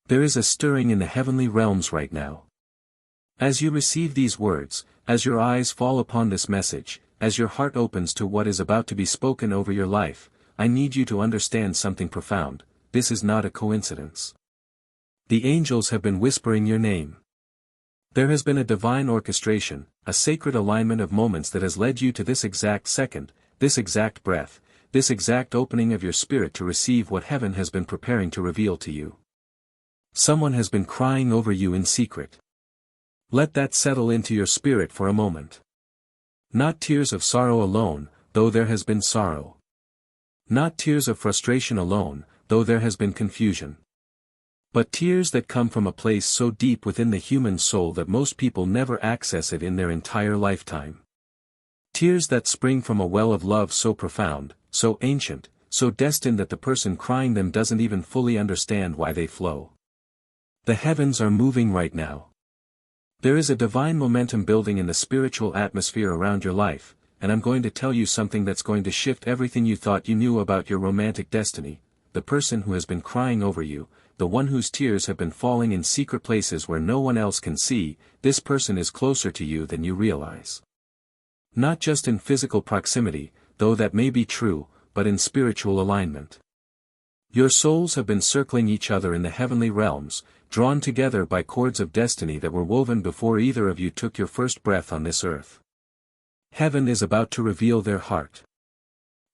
There is a stirring in the heavenly realms right now. As you receive these words, as your eyes fall upon this message, as your heart opens to what is about to be spoken over your life, I need you to understand something profound. This is not a coincidence. The angels have been whispering your name. There has been a divine orchestration, a sacred alignment of moments that has led you to this exact second, this exact breath, this exact opening of your spirit to receive what heaven has been preparing to reveal to you. Someone has been crying over you in secret. Let that settle into your spirit for a moment. Not tears of sorrow alone, though there has been sorrow. Not tears of frustration alone, though there has been confusion. But tears that come from a place so deep within the human soul that most people never access it in their entire lifetime. Tears that spring from a well of love so profound, so ancient, so destined that the person crying them doesn't even fully understand why they flow. The heavens are moving right now. There is a divine momentum building in the spiritual atmosphere around your life, and I'm going to tell you something that's going to shift everything you thought you knew about your romantic destiny. The person who has been crying over you, the one whose tears have been falling in secret places where no one else can see, this person is closer to you than you realize. Not just in physical proximity, though that may be true, but in spiritual alignment. Your souls have been circling each other in the heavenly realms, drawn together by cords of destiny that were woven before either of you took your first breath on this earth. Heaven is about to reveal their heart.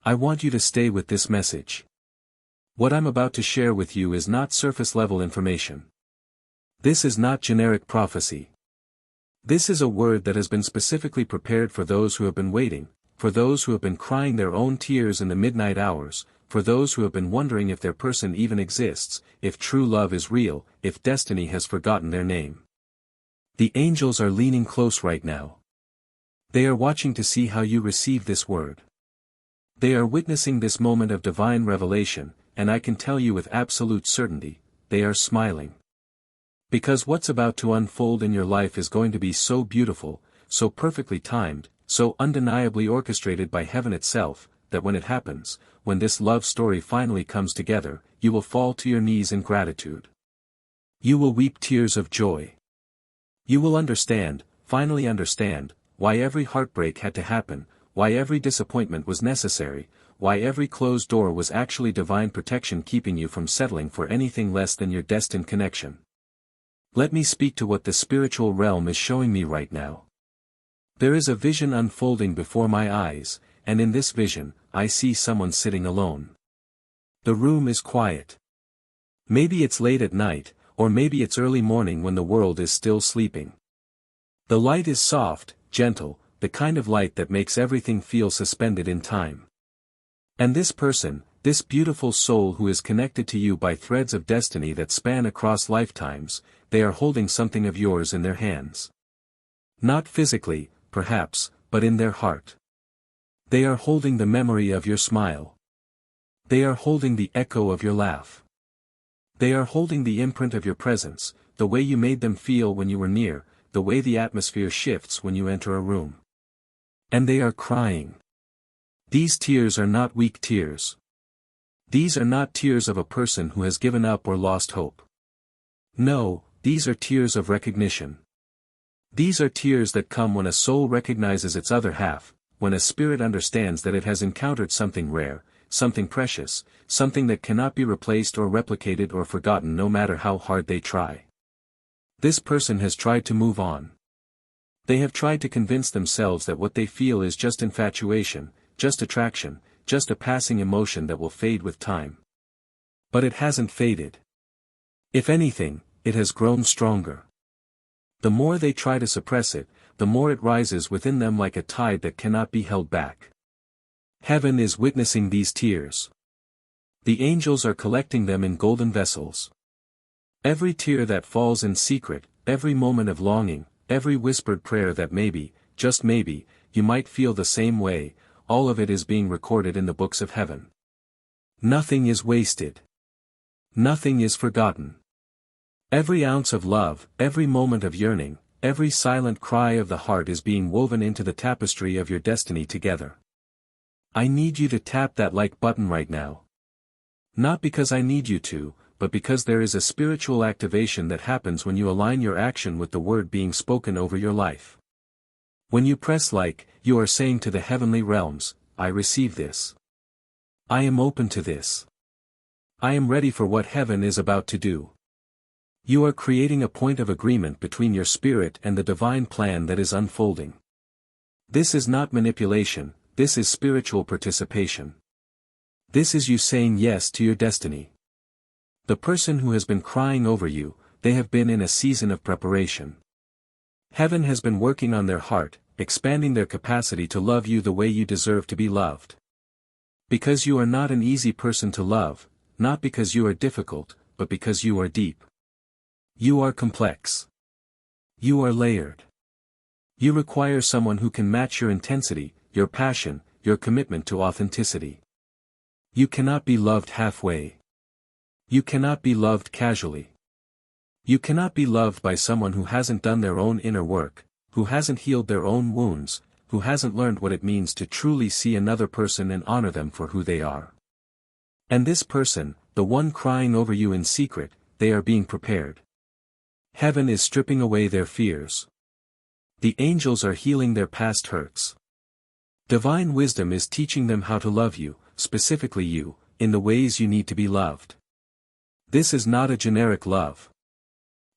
I want you to stay with this message. What I'm about to share with you is not surface-level information. This is not generic prophecy. This is a word that has been specifically prepared for those who have been waiting, for those who have been crying their own tears in the midnight hours, for those who have been wondering if their person even exists, if true love is real, if destiny has forgotten their name. The angels are leaning close right now. They are watching to see how you receive this word. They are witnessing this moment of divine revelation, and I can tell you with absolute certainty, they are smiling. Because what's about to unfold in your life is going to be so beautiful, so perfectly timed, so undeniably orchestrated by heaven itself, that when it happens, when this love story finally comes together, you will fall to your knees in gratitude. You will weep tears of joy. You will understand, finally understand, why every heartbreak had to happen, why every disappointment was necessary, why every closed door was actually divine protection keeping you from settling for anything less than your destined connection. Let me speak to what the spiritual realm is showing me right now. There is a vision unfolding before my eyes, and in this vision, I see someone sitting alone. The room is quiet. Maybe it's late at night, or maybe it's early morning when the world is still sleeping. The light is soft, gentle, the kind of light that makes everything feel suspended in time. And this person, this beautiful soul who is connected to you by threads of destiny that span across lifetimes, they are holding something of yours in their hands. Not physically, perhaps, but in their heart. They are holding the memory of your smile. They are holding the echo of your laugh. They are holding the imprint of your presence, the way you made them feel when you were near, the way the atmosphere shifts when you enter a room. And they are crying. These tears are not weak tears. These are not tears of a person who has given up or lost hope. No, these are tears of recognition. These are tears that come when a soul recognizes its other half, when a spirit understands that it has encountered something rare, something precious, something that cannot be replaced or replicated or forgotten no matter how hard they try. This person has tried to move on. They have tried to convince themselves that what they feel is just infatuation, just attraction, just a passing emotion that will fade with time. But it hasn't faded. If anything, it has grown stronger. The more they try to suppress it, the more it rises within them like a tide that cannot be held back. Heaven is witnessing these tears. The angels are collecting them in golden vessels. Every tear that falls in secret, every moment of longing, every whispered prayer that maybe, just maybe, you might feel the same way, all of it is being recorded in the books of heaven. Nothing is wasted. Nothing is forgotten. Every ounce of love, every moment of yearning, every silent cry of the heart is being woven into the tapestry of your destiny together. I need you to tap that like button right now. Not because I need you to, but because there is a spiritual activation that happens when you align your action with the word being spoken over your life. When you press like, you are saying to the heavenly realms, I receive this. I am open to this. I am ready for what heaven is about to do. You are creating a point of agreement between your spirit and the divine plan that is unfolding. This is not manipulation, this is spiritual participation. This is you saying yes to your destiny. The person who has been crying over you, they have been in a season of preparation. Heaven has been working on their heart, expanding their capacity to love you the way you deserve to be loved. Because you are not an easy person to love, not because you are difficult, but because you are deep. You are complex. You are layered. You require someone who can match your intensity, your passion, your commitment to authenticity. You cannot be loved halfway. You cannot be loved casually. You cannot be loved by someone who hasn't done their own inner work, who hasn't healed their own wounds, who hasn't learned what it means to truly see another person and honor them for who they are. And this person, the one crying over you in secret, they are being prepared. Heaven is stripping away their fears. The angels are healing their past hurts. Divine wisdom is teaching them how to love you, specifically you, in the ways you need to be loved. This is not a generic love.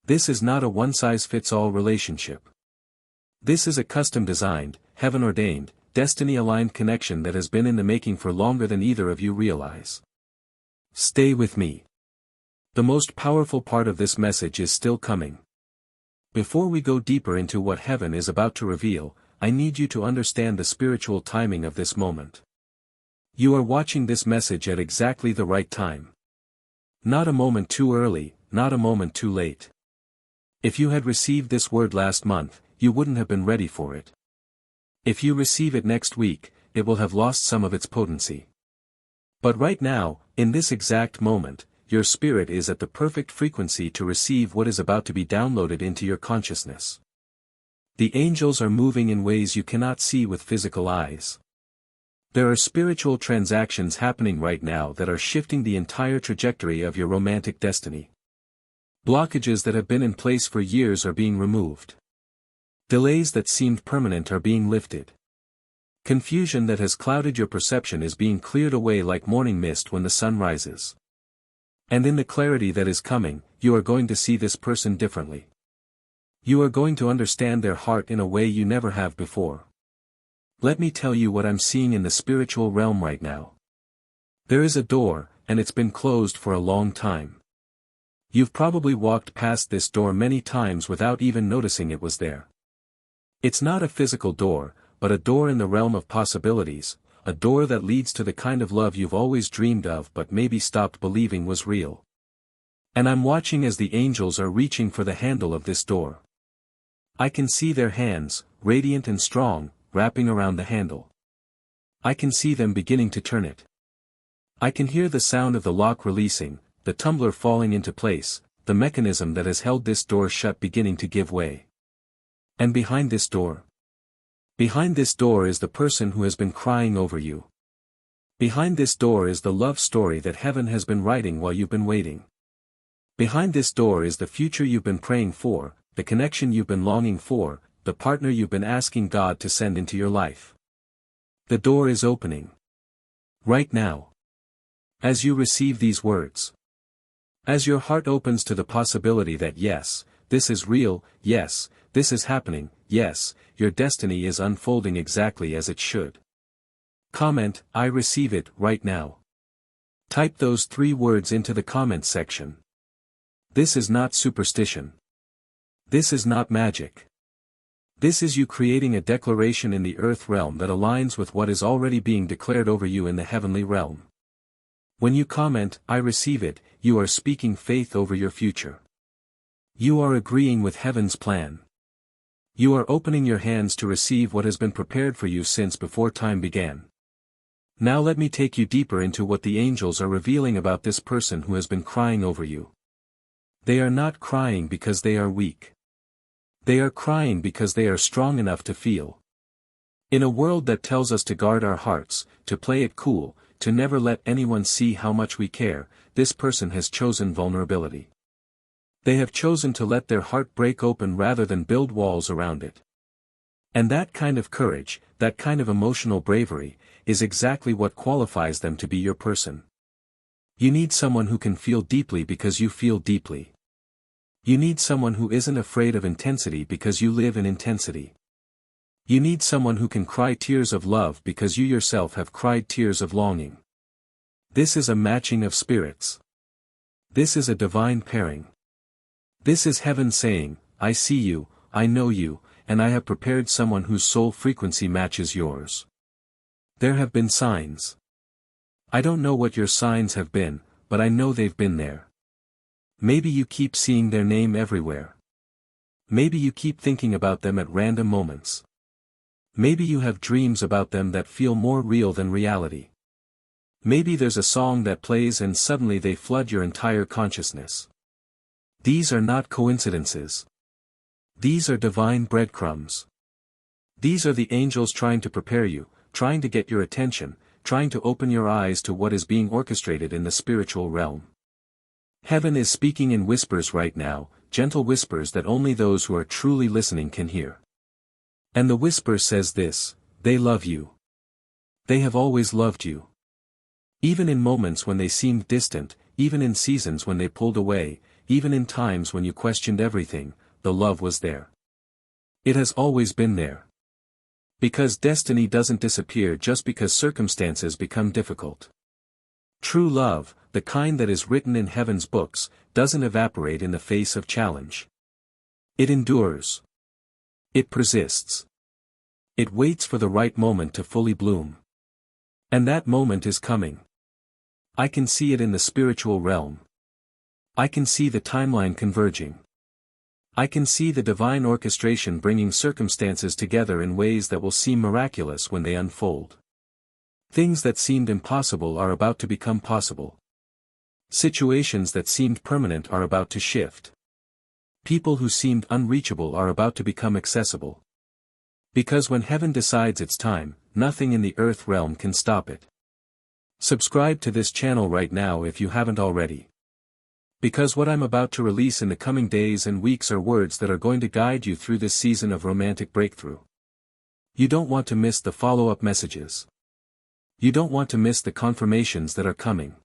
This is not a one-size-fits-all relationship. This is a custom-designed, heaven-ordained, destiny-aligned connection that has been in the making for longer than either of you realize. Stay with me. The most powerful part of this message is still coming. Before we go deeper into what heaven is about to reveal, I need you to understand the spiritual timing of this moment. You are watching this message at exactly the right time. Not a moment too early, not a moment too late. If you had received this word last month, you wouldn't have been ready for it. If you receive it next week, it will have lost some of its potency. But right now, in this exact moment, your spirit is at the perfect frequency to receive what is about to be downloaded into your consciousness. The angels are moving in ways you cannot see with physical eyes. There are spiritual transactions happening right now that are shifting the entire trajectory of your romantic destiny. Blockages that have been in place for years are being removed. Delays that seemed permanent are being lifted. Confusion that has clouded your perception is being cleared away like morning mist when the sun rises. And in the clarity that is coming, you are going to see this person differently. You are going to understand their heart in a way you never have before. Let me tell you what I'm seeing in the spiritual realm right now. There is a door, and it's been closed for a long time. You've probably walked past this door many times without even noticing it was there. It's not a physical door, but a door in the realm of possibilities, a door that leads to the kind of love you've always dreamed of but maybe stopped believing was real. And I'm watching as the angels are reaching for the handle of this door. I can see their hands, radiant and strong, wrapping around the handle. I can see them beginning to turn it. I can hear the sound of the lock releasing, the tumbler falling into place, the mechanism that has held this door shut beginning to give way. And behind this door? Behind this door is the person who has been crying over you. Behind this door is the love story that heaven has been writing while you've been waiting. Behind this door is the future you've been praying for, the connection you've been longing for, the partner you've been asking God to send into your life. The door is opening. Right now. As you receive these words. As your heart opens to the possibility that yes, this is real, yes, this is happening, yes, your destiny is unfolding exactly as it should. Comment, I receive it, right now. Type those 3 words into the comment section. This is not superstition. This is not magic. This is you creating a declaration in the earth realm that aligns with what is already being declared over you in the heavenly realm. When you comment, I receive it, you are speaking faith over your future. You are agreeing with heaven's plan. You are opening your hands to receive what has been prepared for you since before time began. Now let me take you deeper into what the angels are revealing about this person who has been crying over you. They are not crying because they are weak. They are crying because they are strong enough to feel. In a world that tells us to guard our hearts, to play it cool, to never let anyone see how much we care, this person has chosen vulnerability. They have chosen to let their heart break open rather than build walls around it. And that kind of courage, that kind of emotional bravery, is exactly what qualifies them to be your person. You need someone who can feel deeply because you feel deeply. You need someone who isn't afraid of intensity because you live in intensity. You need someone who can cry tears of love because you yourself have cried tears of longing. This is a matching of spirits. This is a divine pairing. This is heaven saying, I see you, I know you, and I have prepared someone whose soul frequency matches yours. There have been signs. I don't know what your signs have been, but I know they've been there. Maybe you keep seeing their name everywhere. Maybe you keep thinking about them at random moments. Maybe you have dreams about them that feel more real than reality. Maybe there's a song that plays and suddenly they flood your entire consciousness. These are not coincidences. These are divine breadcrumbs. These are the angels trying to prepare you, trying to get your attention, trying to open your eyes to what is being orchestrated in the spiritual realm. Heaven is speaking in whispers right now, gentle whispers that only those who are truly listening can hear. And the whisper says this: they love you. They have always loved you. Even in moments when they seemed distant, even in seasons when they pulled away, even in times when you questioned everything, the love was there. It has always been there. Because destiny doesn't disappear just because circumstances become difficult. True love, the kind that is written in heaven's books, doesn't evaporate in the face of challenge. It endures. It persists. It waits for the right moment to fully bloom. And that moment is coming. I can see it in the spiritual realm. I can see the timeline converging. I can see the divine orchestration bringing circumstances together in ways that will seem miraculous when they unfold. Things that seemed impossible are about to become possible. Situations that seemed permanent are about to shift. People who seemed unreachable are about to become accessible. Because when heaven decides it's time, nothing in the earth realm can stop it. Subscribe to this channel right now if you haven't already. Because what I'm about to release in the coming days and weeks are words that are going to guide you through this season of romantic breakthrough. You don't want to miss the follow-up messages. You don't want to miss the confirmations that are coming.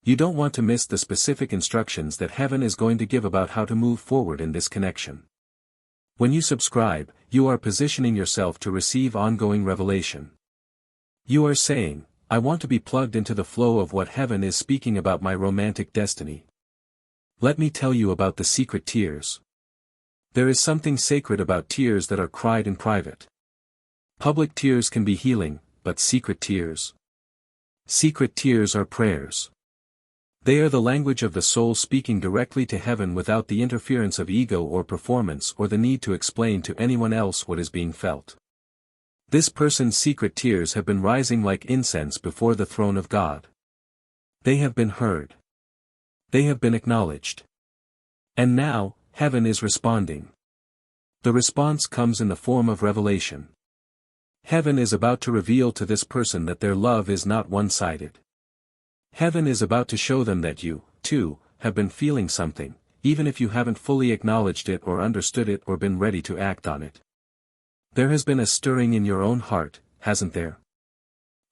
You don't want to miss the specific instructions that heaven is going to give about how to move forward in this connection. When you subscribe, you are positioning yourself to receive ongoing revelation. You are saying, I want to be plugged into the flow of what heaven is speaking about my romantic destiny. Let me tell you about the secret tears. There is something sacred about tears that are cried in private. Public tears can be healing, but secret tears. Secret tears are prayers. They are the language of the soul speaking directly to heaven without the interference of ego or performance or the need to explain to anyone else what is being felt. This person's secret tears have been rising like incense before the throne of God. They have been heard. They have been acknowledged. And now, heaven is responding. The response comes in the form of revelation. Heaven is about to reveal to this person that their love is not one-sided. Heaven is about to show them that you, too, have been feeling something, even if you haven't fully acknowledged it or understood it or been ready to act on it. There has been a stirring in your own heart, hasn't there?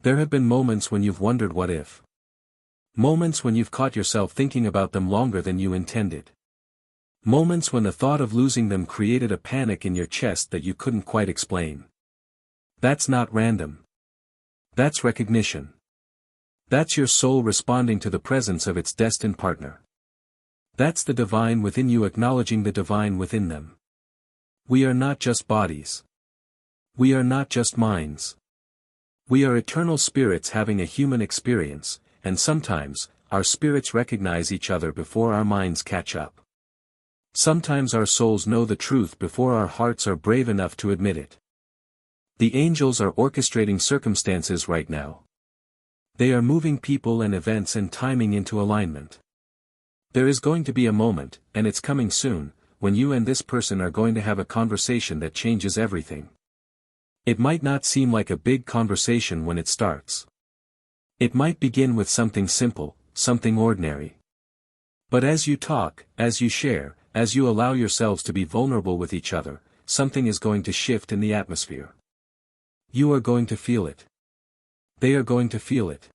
There have been moments when you've wondered what if. Moments when you've caught yourself thinking about them longer than you intended. Moments when the thought of losing them created a panic in your chest that you couldn't quite explain. That's not random. That's recognition. That's your soul responding to the presence of its destined partner. That's the divine within you acknowledging the divine within them. We are not just bodies. We are not just minds. We are eternal spirits having a human experience, and sometimes, our spirits recognize each other before our minds catch up. Sometimes our souls know the truth before our hearts are brave enough to admit it. The angels are orchestrating circumstances right now. They are moving people and events and timing into alignment. There is going to be a moment, and it's coming soon, when you and this person are going to have a conversation that changes everything. It might not seem like a big conversation when it starts. It might begin with something simple, something ordinary. But as you talk, as you share, as you allow yourselves to be vulnerable with each other, something is going to shift in the atmosphere. You are going to feel it. They are going to feel it.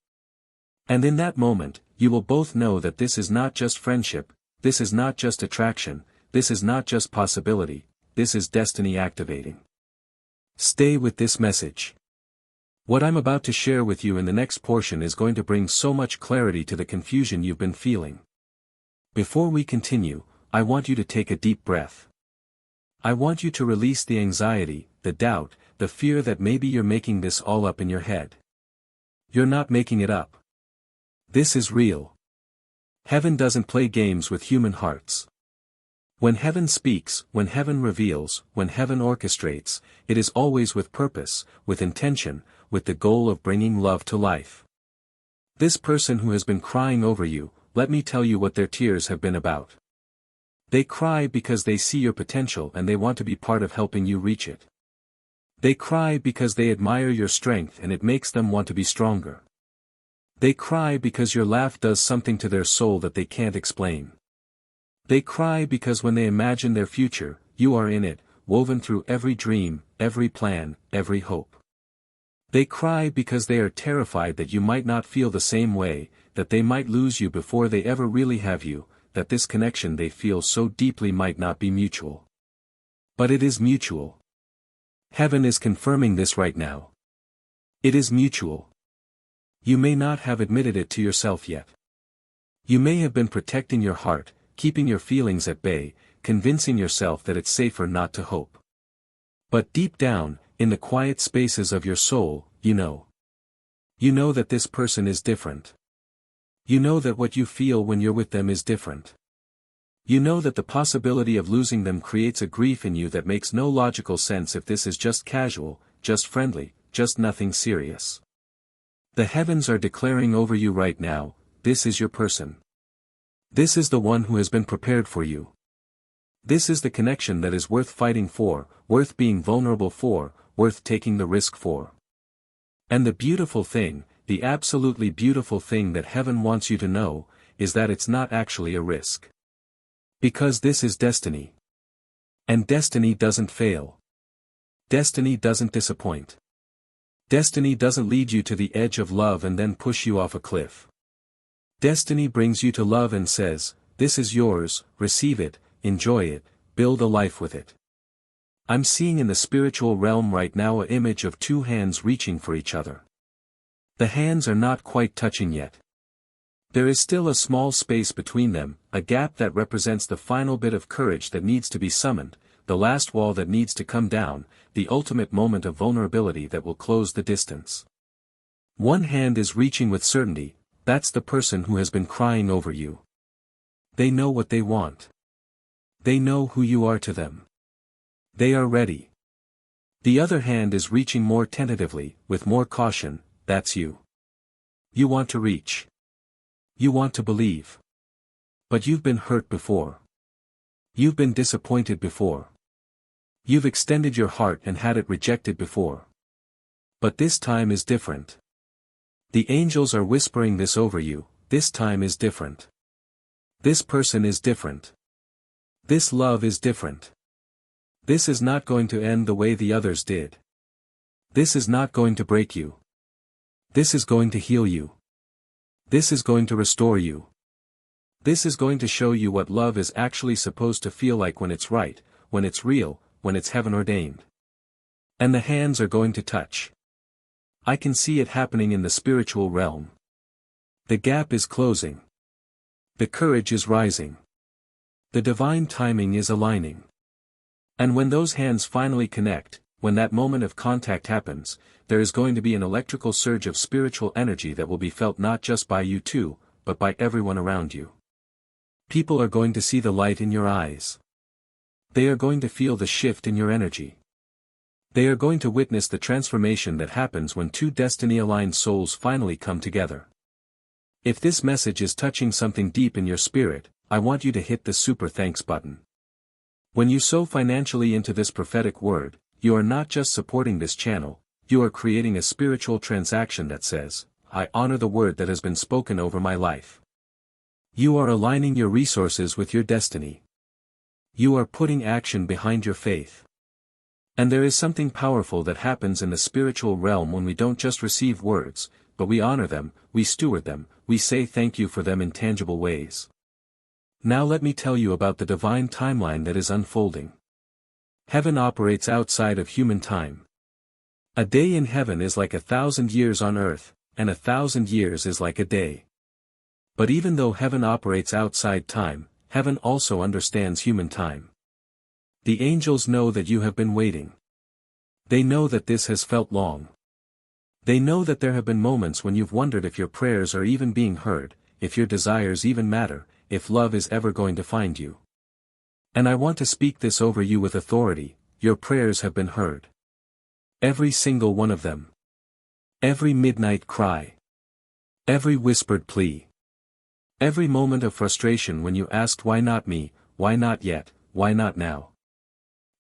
And in that moment, you will both know that this is not just friendship, this is not just attraction, this is not just possibility, this is destiny activating. Stay with this message. What I'm about to share with you in the next portion is going to bring so much clarity to the confusion you've been feeling. Before we continue, I want you to take a deep breath. I want you to release the anxiety, the doubt, the fear that maybe you're making this all up in your head. You're not making it up. This is real. Heaven doesn't play games with human hearts. When heaven speaks, when heaven reveals, when heaven orchestrates, it is always with purpose, with intention, with the goal of bringing love to life. This person who has been crying over you, let me tell you what their tears have been about. They cry because they see your potential and they want to be part of helping you reach it. They cry because they admire your strength and it makes them want to be stronger. They cry because your laugh does something to their soul that they can't explain. They cry because when they imagine their future, you are in it, woven through every dream, every plan, every hope. They cry because they are terrified that you might not feel the same way, that they might lose you before they ever really have you, that this connection they feel so deeply might not be mutual. But it is mutual. Heaven is confirming this right now. It is mutual. You may not have admitted it to yourself yet. You may have been protecting your heart, keeping your feelings at bay, convincing yourself that it's safer not to hope. But deep down, in the quiet spaces of your soul, you know. You know that this person is different. You know that what you feel when you're with them is different. You know that the possibility of losing them creates a grief in you that makes no logical sense if this is just casual, just friendly, just nothing serious. The heavens are declaring over you right now, this is your person. This is the one who has been prepared for you. This is the connection that is worth fighting for, worth being vulnerable for, worth taking the risk for. And the beautiful thing, the absolutely beautiful thing that heaven wants you to know, is that it's not actually a risk. Because this is destiny. And destiny doesn't fail. Destiny doesn't disappoint. Destiny doesn't lead you to the edge of love and then push you off a cliff. Destiny brings you to love and says, this is yours, receive it, enjoy it, build a life with it. I'm seeing in the spiritual realm right now an image of two hands reaching for each other. The hands are not quite touching yet. There is still a small space between them, a gap that represents the final bit of courage that needs to be summoned, the last wall that needs to come down, the ultimate moment of vulnerability that will close the distance. One hand is reaching with certainty, that's the person who has been crying over you. They know what they want. They know who you are to them. They are ready. The other hand is reaching more tentatively, with more caution, that's you. You want to reach. You want to believe. But you've been hurt before. You've been disappointed before. You've extended your heart and had it rejected before. But this time is different. The angels are whispering this over you, this time is different. This person is different. This love is different. This is not going to end the way the others did. This is not going to break you. This is going to heal you. This is going to restore you. This is going to show you what love is actually supposed to feel like when it's right, when it's real, when it's heaven ordained. And the hands are going to touch. I can see it happening in the spiritual realm. The gap is closing. The courage is rising. The divine timing is aligning. And when those hands finally connect, when that moment of contact happens, there is going to be an electrical surge of spiritual energy that will be felt not just by you two, but by everyone around you. People are going to see the light in your eyes. They are going to feel the shift in your energy. They are going to witness the transformation that happens when two destiny-aligned souls finally come together. If this message is touching something deep in your spirit, I want you to hit the super thanks button. When you sow financially into this prophetic word, you are not just supporting this channel, you are creating a spiritual transaction that says, I honor the word that has been spoken over my life. You are aligning your resources with your destiny. You are putting action behind your faith. And there is something powerful that happens in the spiritual realm when we don't just receive words, but we honor them, we steward them, we say thank you for them in tangible ways. Now let me tell you about the divine timeline that is unfolding. Heaven operates outside of human time. A day in heaven is like 1,000 years on earth, and 1,000 years is like a day. But even though heaven operates outside time, heaven also understands human time. The angels know that you have been waiting. They know that this has felt long. They know that there have been moments when you've wondered if your prayers are even being heard, if your desires even matter, if love is ever going to find you. And I want to speak this over you with authority: your prayers have been heard. Every single one of them. Every midnight cry. Every whispered plea. Every moment of frustration when you asked why not me, why not yet, why not now.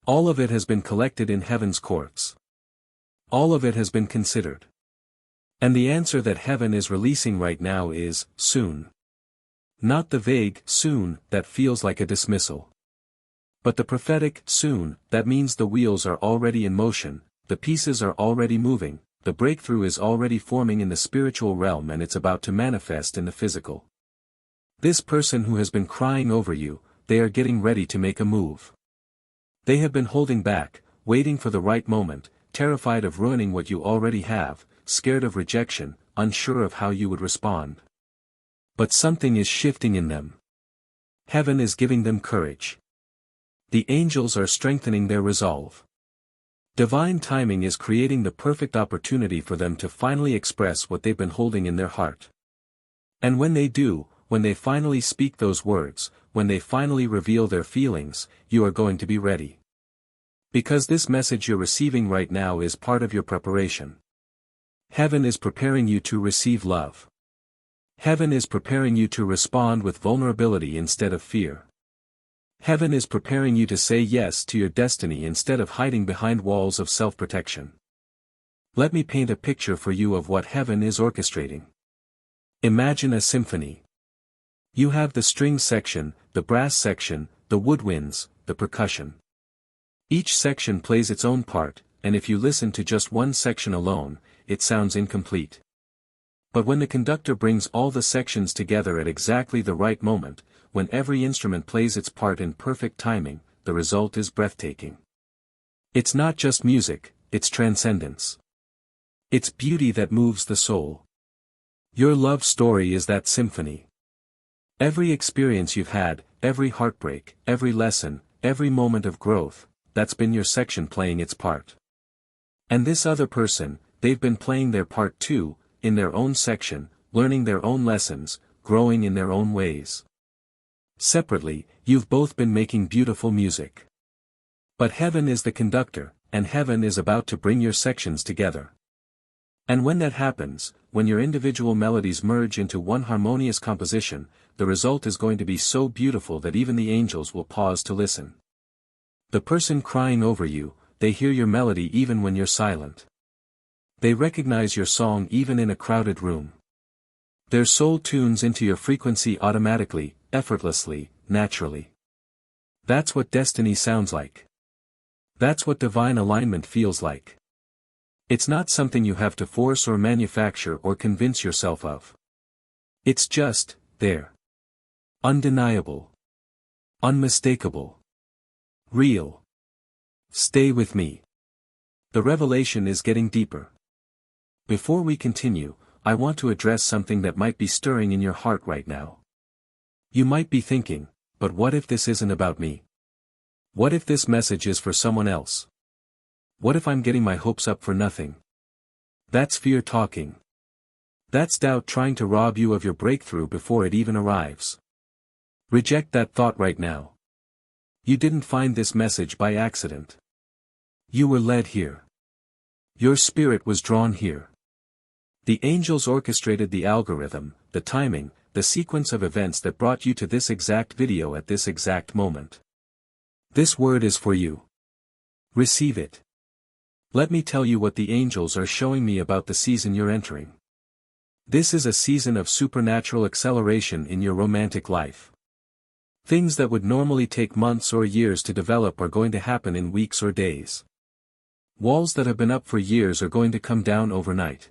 All of it has been collected in heaven's courts. All of it has been considered. And the answer that heaven is releasing right now is, soon. Not the vague, soon, that feels like a dismissal. But the prophetic, soon, that means the wheels are already in motion, the pieces are already moving, the breakthrough is already forming in the spiritual realm, and it's about to manifest in the physical. This person who has been crying over you, they are getting ready to make a move. They have been holding back, waiting for the right moment, terrified of ruining what you already have, scared of rejection, unsure of how you would respond. But something is shifting in them. Heaven is giving them courage. The angels are strengthening their resolve. Divine timing is creating the perfect opportunity for them to finally express what they've been holding in their heart. And when they do, when they finally speak those words, when they finally reveal their feelings, you are going to be ready. Because this message you're receiving right now is part of your preparation. Heaven is preparing you to receive love. Heaven is preparing you to respond with vulnerability instead of fear. Heaven is preparing you to say yes to your destiny instead of hiding behind walls of self-protection. Let me paint a picture for you of what heaven is orchestrating. Imagine a symphony. You have the string section, the brass section, the woodwinds, the percussion. Each section plays its own part, and if you listen to just one section alone, it sounds incomplete. But when the conductor brings all the sections together at exactly the right moment, when every instrument plays its part in perfect timing, the result is breathtaking. It's not just music, it's transcendence. It's beauty that moves the soul. Your love story is that symphony. Every experience you've had, every heartbreak, every lesson, every moment of growth, that's been your section playing its part. And this other person, they've been playing their part too, in their own section, learning their own lessons, growing in their own ways. Separately, you've both been making beautiful music. But heaven is the conductor, and heaven is about to bring your sections together. And when that happens, when your individual melodies merge into one harmonious composition, the result is going to be so beautiful that even the angels will pause to listen. The person crying over you, they hear your melody even when you're silent. They recognize your song even in a crowded room. Their soul tunes into your frequency automatically, effortlessly, naturally. That's what destiny sounds like. That's what divine alignment feels like. It's not something you have to force or manufacture or convince yourself of. It's just, there. Undeniable. Unmistakable. Real. Stay with me. The revelation is getting deeper. Before we continue, I want to address something that might be stirring in your heart right now. You might be thinking, but what if this isn't about me? What if this message is for someone else? What if I'm getting my hopes up for nothing? That's fear talking. That's doubt trying to rob you of your breakthrough before it even arrives. Reject that thought right now. You didn't find this message by accident. You were led here. Your spirit was drawn here. The angels orchestrated the algorithm, the timing, the sequence of events that brought you to this exact video at this exact moment. This word is for you. Receive it. Let me tell you what the angels are showing me about the season you're entering. This is a season of supernatural acceleration in your romantic life. Things that would normally take months or years to develop are going to happen in weeks or days. Walls that have been up for years are going to come down overnight.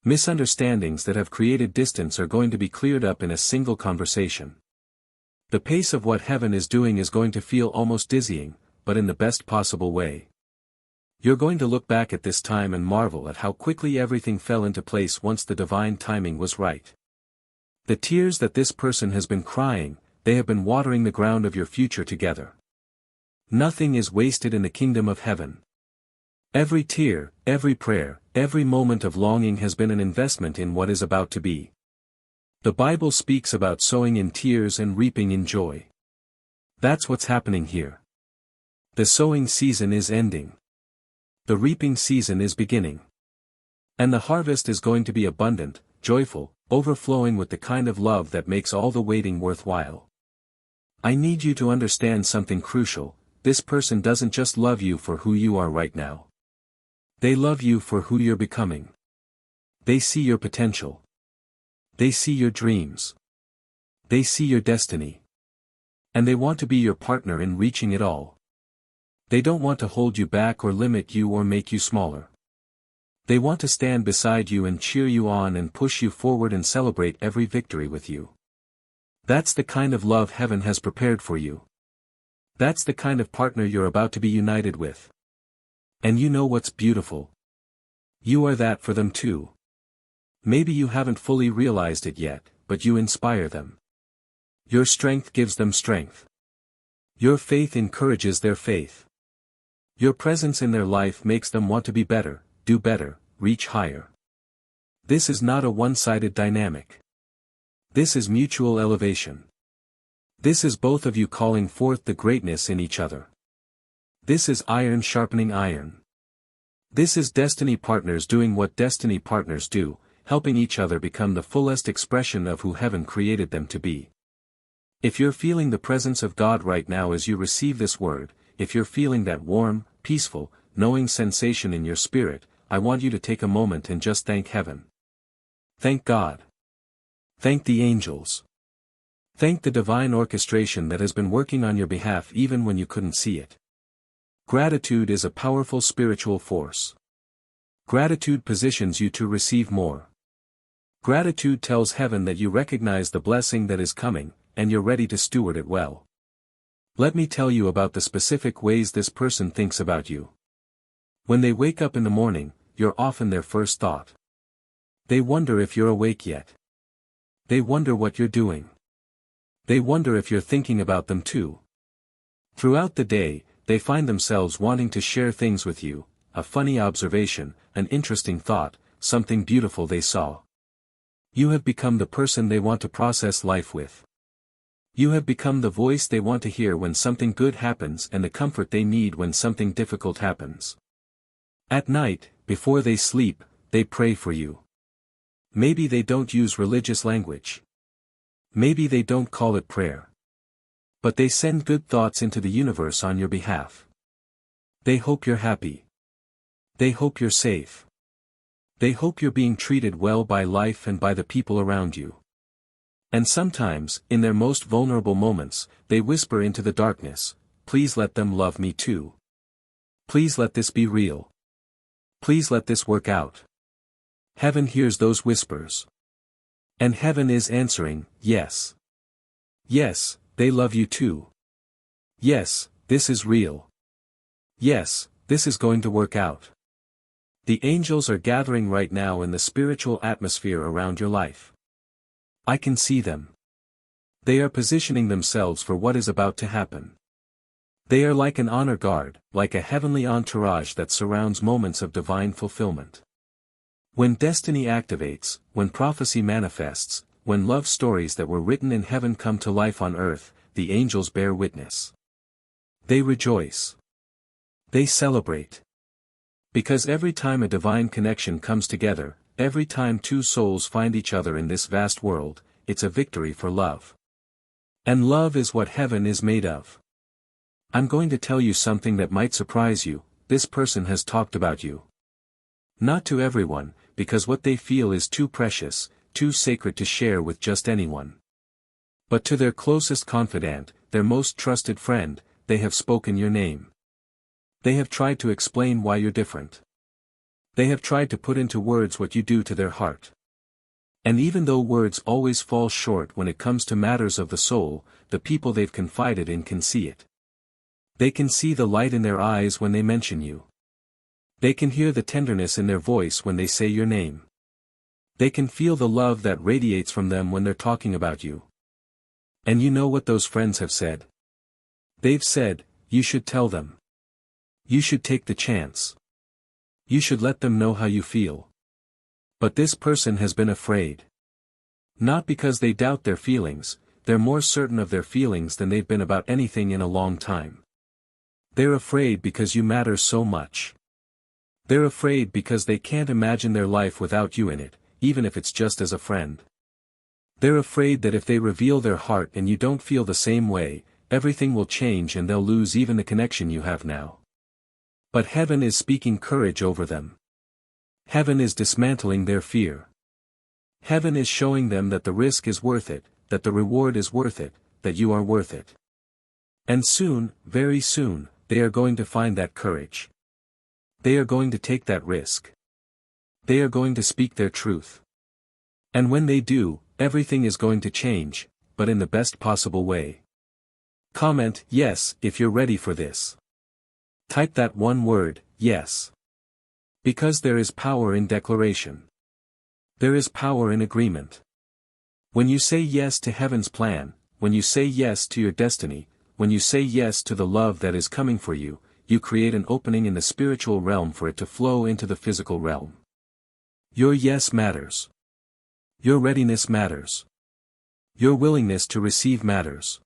Misunderstandings that have created distance are going to be cleared up in a single conversation. The pace of what heaven is doing is going to feel almost dizzying, but in the best possible way. You're going to look back at this time and marvel at how quickly everything fell into place once the divine timing was right. The tears that this person has been crying, they have been watering the ground of your future together. Nothing is wasted in the kingdom of heaven. Every tear, every prayer, every moment of longing has been an investment in what is about to be. The Bible speaks about sowing in tears and reaping in joy. That's what's happening here. The sowing season is ending. The reaping season is beginning. And the harvest is going to be abundant, joyful, overflowing with the kind of love that makes all the waiting worthwhile. I need you to understand something crucial. This person doesn't just love you for who you are right now. They love you for who you're becoming. They see your potential. They see your dreams. They see your destiny. And they want to be your partner in reaching it all. They don't want to hold you back or limit you or make you smaller. They want to stand beside you and cheer you on and push you forward and celebrate every victory with you. That's the kind of love heaven has prepared for you. That's the kind of partner you're about to be united with. And you know what's beautiful? You are that for them too. Maybe you haven't fully realized it yet, but you inspire them. Your strength gives them strength. Your faith encourages their faith. Your presence in their life makes them want to be better, do better, reach higher. This is not a one-sided dynamic. This is mutual elevation. This is both of you calling forth the greatness in each other. This is iron sharpening iron. This is destiny partners doing what destiny partners do, helping each other become the fullest expression of who heaven created them to be. If you're feeling the presence of God right now as you receive this word, if you're feeling that warm, peaceful, knowing sensation in your spirit, I want you to take a moment and just thank heaven. Thank God. Thank the angels. Thank the divine orchestration that has been working on your behalf even when you couldn't see it. Gratitude is a powerful spiritual force. Gratitude positions you to receive more. Gratitude tells heaven that you recognize the blessing that is coming, and you're ready to steward it well. Let me tell you about the specific ways this person thinks about you. When they wake up in the morning, you're often their first thought. They wonder if you're awake yet. They wonder what you're doing. They wonder if you're thinking about them too. Throughout the day, they find themselves wanting to share things with you, a funny observation, an interesting thought, something beautiful they saw. You have become the person they want to process life with. You have become the voice they want to hear when something good happens and the comfort they need when something difficult happens. At night, before they sleep, they pray for you. Maybe they don't use religious language. Maybe they don't call it prayer. But they send good thoughts into the universe on your behalf. They hope you're happy. They hope you're safe. They hope you're being treated well by life and by the people around you. And sometimes, in their most vulnerable moments, they whisper into the darkness, "Please let them love me too. Please let this be real. Please let this work out." Heaven hears those whispers. And heaven is answering, yes. Yes, they love you too. Yes, this is real. Yes, this is going to work out. The angels are gathering right now in the spiritual atmosphere around your life. I can see them. They are positioning themselves for what is about to happen. They are like an honor guard, like a heavenly entourage that surrounds moments of divine fulfillment. When destiny activates, when prophecy manifests, when love stories that were written in heaven come to life on earth, the angels bear witness. They rejoice. They celebrate. Because every time a divine connection comes together, every time two souls find each other in this vast world, it's a victory for love. And love is what heaven is made of. I'm going to tell you something that might surprise you. This person has talked about you. Not to everyone, because what they feel is too precious, too sacred to share with just anyone. But to their closest confidant, their most trusted friend, they have spoken your name. They have tried to explain why you're different. They have tried to put into words what you do to their heart. And even though words always fall short when it comes to matters of the soul, the people they've confided in can see it. They can see the light in their eyes when they mention you. They can hear the tenderness in their voice when they say your name. They can feel the love that radiates from them when they're talking about you. And you know what those friends have said? They've said, you should tell them. You should take the chance. You should let them know how you feel. But this person has been afraid. Not because they doubt their feelings, they're more certain of their feelings than they've been about anything in a long time. They're afraid because you matter so much. They're afraid because they can't imagine their life without you in it, even if it's just as a friend. They're afraid that if they reveal their heart and you don't feel the same way, everything will change and they'll lose even the connection you have now. But heaven is speaking courage over them. Heaven is dismantling their fear. Heaven is showing them that the risk is worth it, that the reward is worth it, that you are worth it. And soon, very soon, they are going to find that courage. They are going to take that risk. They are going to speak their truth. And when they do, everything is going to change, but in the best possible way. Comment yes if you're ready for this. Type that one word, yes. Because there is power in declaration. There is power in agreement. When you say yes to heaven's plan, when you say yes to your destiny, when you say yes to the love that is coming for you, you create an opening in the spiritual realm for it to flow into the physical realm. Your yes matters. Your readiness matters. Your willingness to receive matters.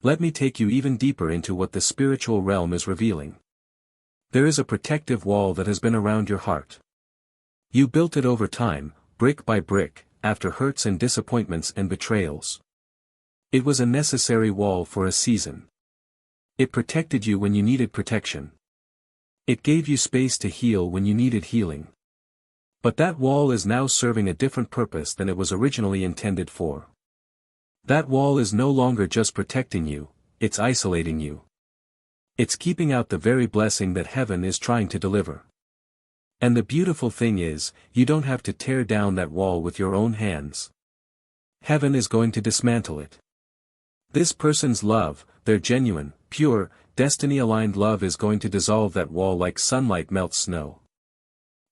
Let me take you even deeper into what the spiritual realm is revealing. There is a protective wall that has been around your heart. You built it over time, brick by brick, after hurts and disappointments and betrayals. It was a necessary wall for a season. It protected you when you needed protection. It gave you space to heal when you needed healing. But that wall is now serving a different purpose than it was originally intended for. That wall is no longer just protecting you, it's isolating you. It's keeping out the very blessing that heaven is trying to deliver. And the beautiful thing is, you don't have to tear down that wall with your own hands. Heaven is going to dismantle it. This person's love, their genuine, pure, destiny-aligned love is going to dissolve that wall like sunlight melts snow.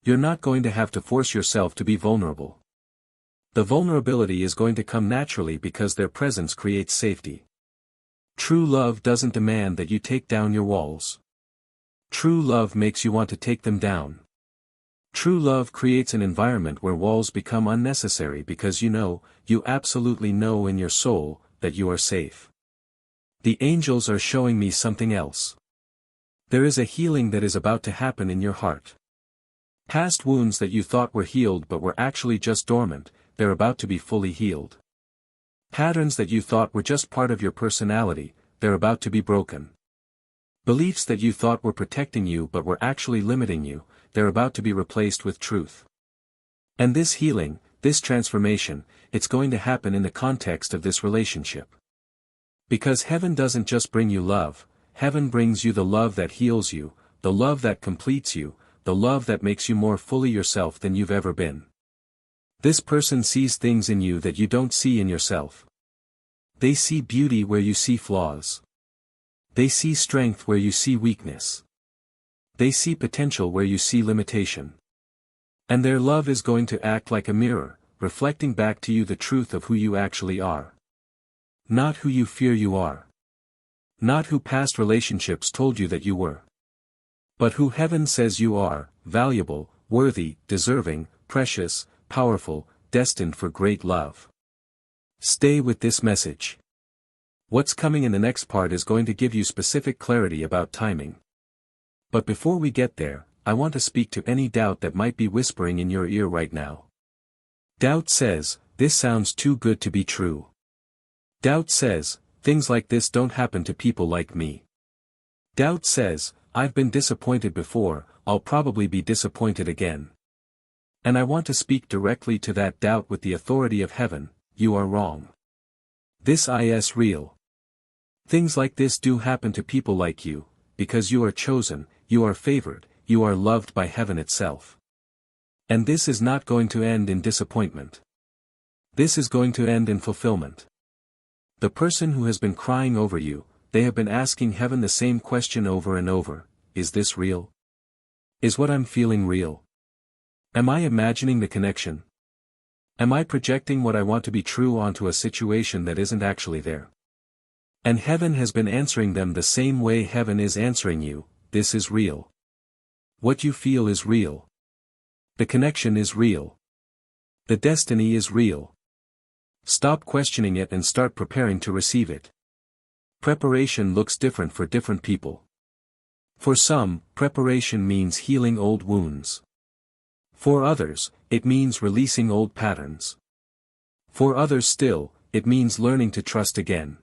You're not going to have to force yourself to be vulnerable. The vulnerability is going to come naturally because their presence creates safety. True love doesn't demand that you take down your walls. True love makes you want to take them down. True love creates an environment where walls become unnecessary because you absolutely know in your soul, that you are safe. The angels are showing me something else. There is a healing that is about to happen in your heart. Past wounds that you thought were healed but were actually just dormant, they're about to be fully healed. Patterns that you thought were just part of your personality, they're about to be broken. Beliefs that you thought were protecting you but were actually limiting you, they're about to be replaced with truth. And this healing, this transformation, it's going to happen in the context of this relationship. Because heaven doesn't just bring you love, heaven brings you the love that heals you, the love that completes you, the love that makes you more fully yourself than you've ever been. This person sees things in you that you don't see in yourself. They see beauty where you see flaws. They see strength where you see weakness. They see potential where you see limitation. And their love is going to act like a mirror, reflecting back to you the truth of who you actually are. Not who you fear you are. Not who past relationships told you that you were. But who heaven says you are, valuable, worthy, deserving, precious, powerful, destined for great love. Stay with this message. What's coming in the next part is going to give you specific clarity about timing. But before we get there, I want to speak to any doubt that might be whispering in your ear right now. Doubt says, this sounds too good to be true. Doubt says, things like this don't happen to people like me. Doubt says, I've been disappointed before, I'll probably be disappointed again. And I want to speak directly to that doubt with the authority of heaven: you are wrong. This is real. Things like this do happen to people like you, because you are chosen, you are favored, you are loved by heaven itself. And this is not going to end in disappointment. This is going to end in fulfillment. The person who has been crying over you, they have been asking heaven the same question over and over: is this real? Is what I'm feeling real? Am I imagining the connection? Am I projecting what I want to be true onto a situation that isn't actually there? And heaven has been answering them the same way heaven is answering you: this is real. What you feel is real. The connection is real. The destiny is real. Stop questioning it and start preparing to receive it. Preparation looks different for different people. For some, preparation means healing old wounds. For others, it means releasing old patterns. For others still, it means learning to trust again.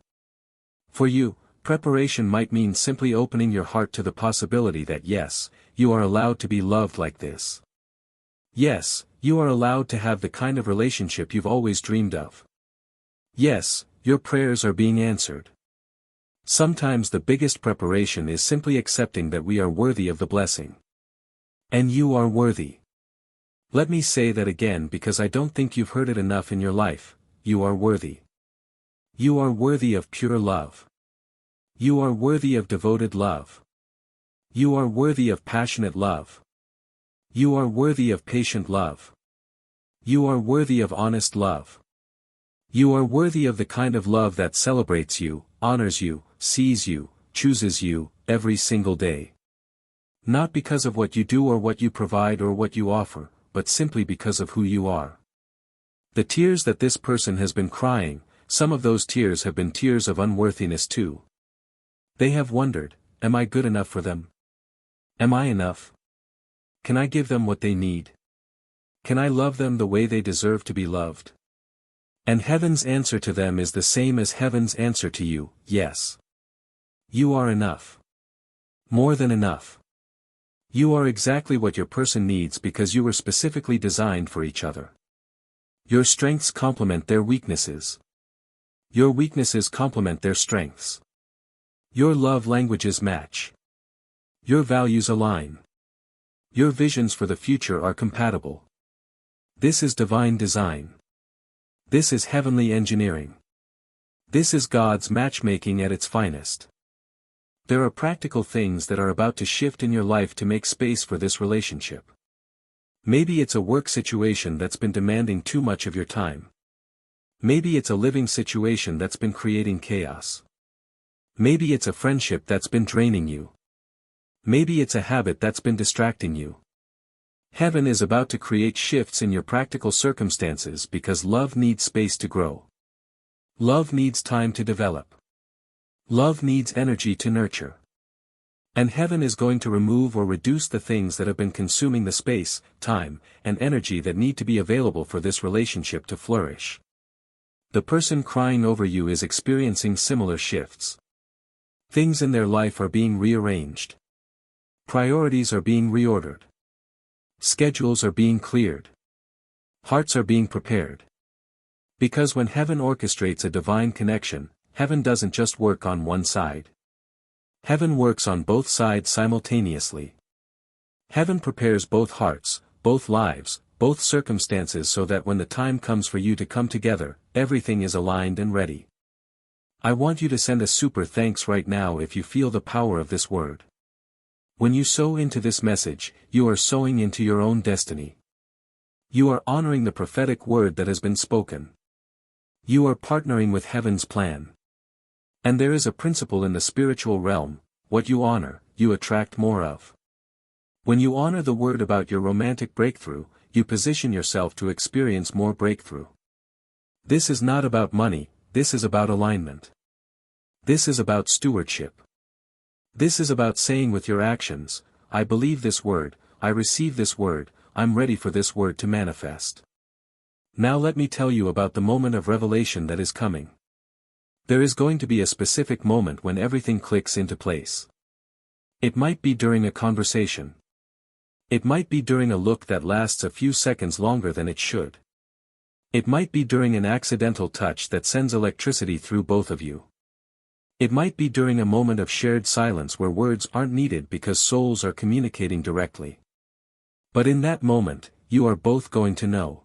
For you, preparation might mean simply opening your heart to the possibility that yes, you are allowed to be loved like this. Yes, you are allowed to have the kind of relationship you've always dreamed of. Yes, your prayers are being answered. Sometimes the biggest preparation is simply accepting that we are worthy of the blessing. And you are worthy. Let me say that again because I don't think you've heard it enough in your life: you are worthy. You are worthy of pure love. You are worthy of devoted love. You are worthy of passionate love. You are worthy of patient love. You are worthy of honest love. You are worthy of the kind of love that celebrates you, honors you, sees you, chooses you, every single day. Not because of what you do or what you provide or what you offer, but simply because of who you are. The tears that this person has been crying, some of those tears have been tears of unworthiness too. They have wondered: am I good enough for them? Am I enough? Can I give them what they need? Can I love them the way they deserve to be loved? And heaven's answer to them is the same as heaven's answer to you: yes. You are enough. More than enough. You are exactly what your person needs because you were specifically designed for each other. Your strengths complement their weaknesses. Your weaknesses complement their strengths. Your love languages match. Your values align. Your visions for the future are compatible. This is divine design. This is heavenly engineering. This is God's matchmaking at its finest. There are practical things that are about to shift in your life to make space for this relationship. Maybe it's a work situation that's been demanding too much of your time. Maybe it's a living situation that's been creating chaos. Maybe it's a friendship that's been draining you. Maybe it's a habit that's been distracting you. Heaven is about to create shifts in your practical circumstances because love needs space to grow. Love needs time to develop. Love needs energy to nurture. And heaven is going to remove or reduce the things that have been consuming the space, time, and energy that need to be available for this relationship to flourish. The person crying over you is experiencing similar shifts. Things in their life are being rearranged. Priorities are being reordered. Schedules are being cleared. Hearts are being prepared. Because when heaven orchestrates a divine connection, heaven doesn't just work on one side. Heaven works on both sides simultaneously. Heaven prepares both hearts, both lives, both circumstances so that when the time comes for you to come together, everything is aligned and ready. I want you to send a super thanks right now if you feel the power of this word. When you sow into this message, you are sowing into your own destiny. You are honoring the prophetic word that has been spoken. You are partnering with heaven's plan. And there is a principle in the spiritual realm: what you honor, you attract more of. When you honor the word about your romantic breakthrough, you position yourself to experience more breakthrough. This is not about money, this is about alignment. This is about stewardship. This is about saying with your actions: I believe this word, I receive this word, I'm ready for this word to manifest. Now let me tell you about the moment of revelation that is coming. There is going to be a specific moment when everything clicks into place. It might be during a conversation. It might be during a look that lasts a few seconds longer than it should. It might be during an accidental touch that sends electricity through both of you. It might be during a moment of shared silence where words aren't needed because souls are communicating directly. But in that moment, you are both going to know.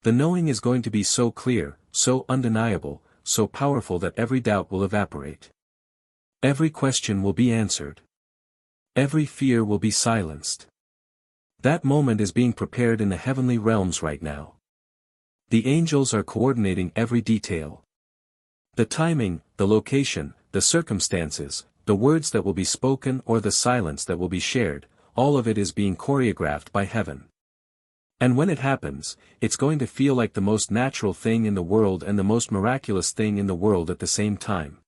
The knowing is going to be so clear, so undeniable, so powerful that every doubt will evaporate. Every question will be answered. Every fear will be silenced. That moment is being prepared in the heavenly realms right now. The angels are coordinating every detail. The timing, the location, the circumstances, the words that will be spoken or the silence that will be shared, all of it is being choreographed by heaven. And when it happens, it's going to feel like the most natural thing in the world and the most miraculous thing in the world at the same time.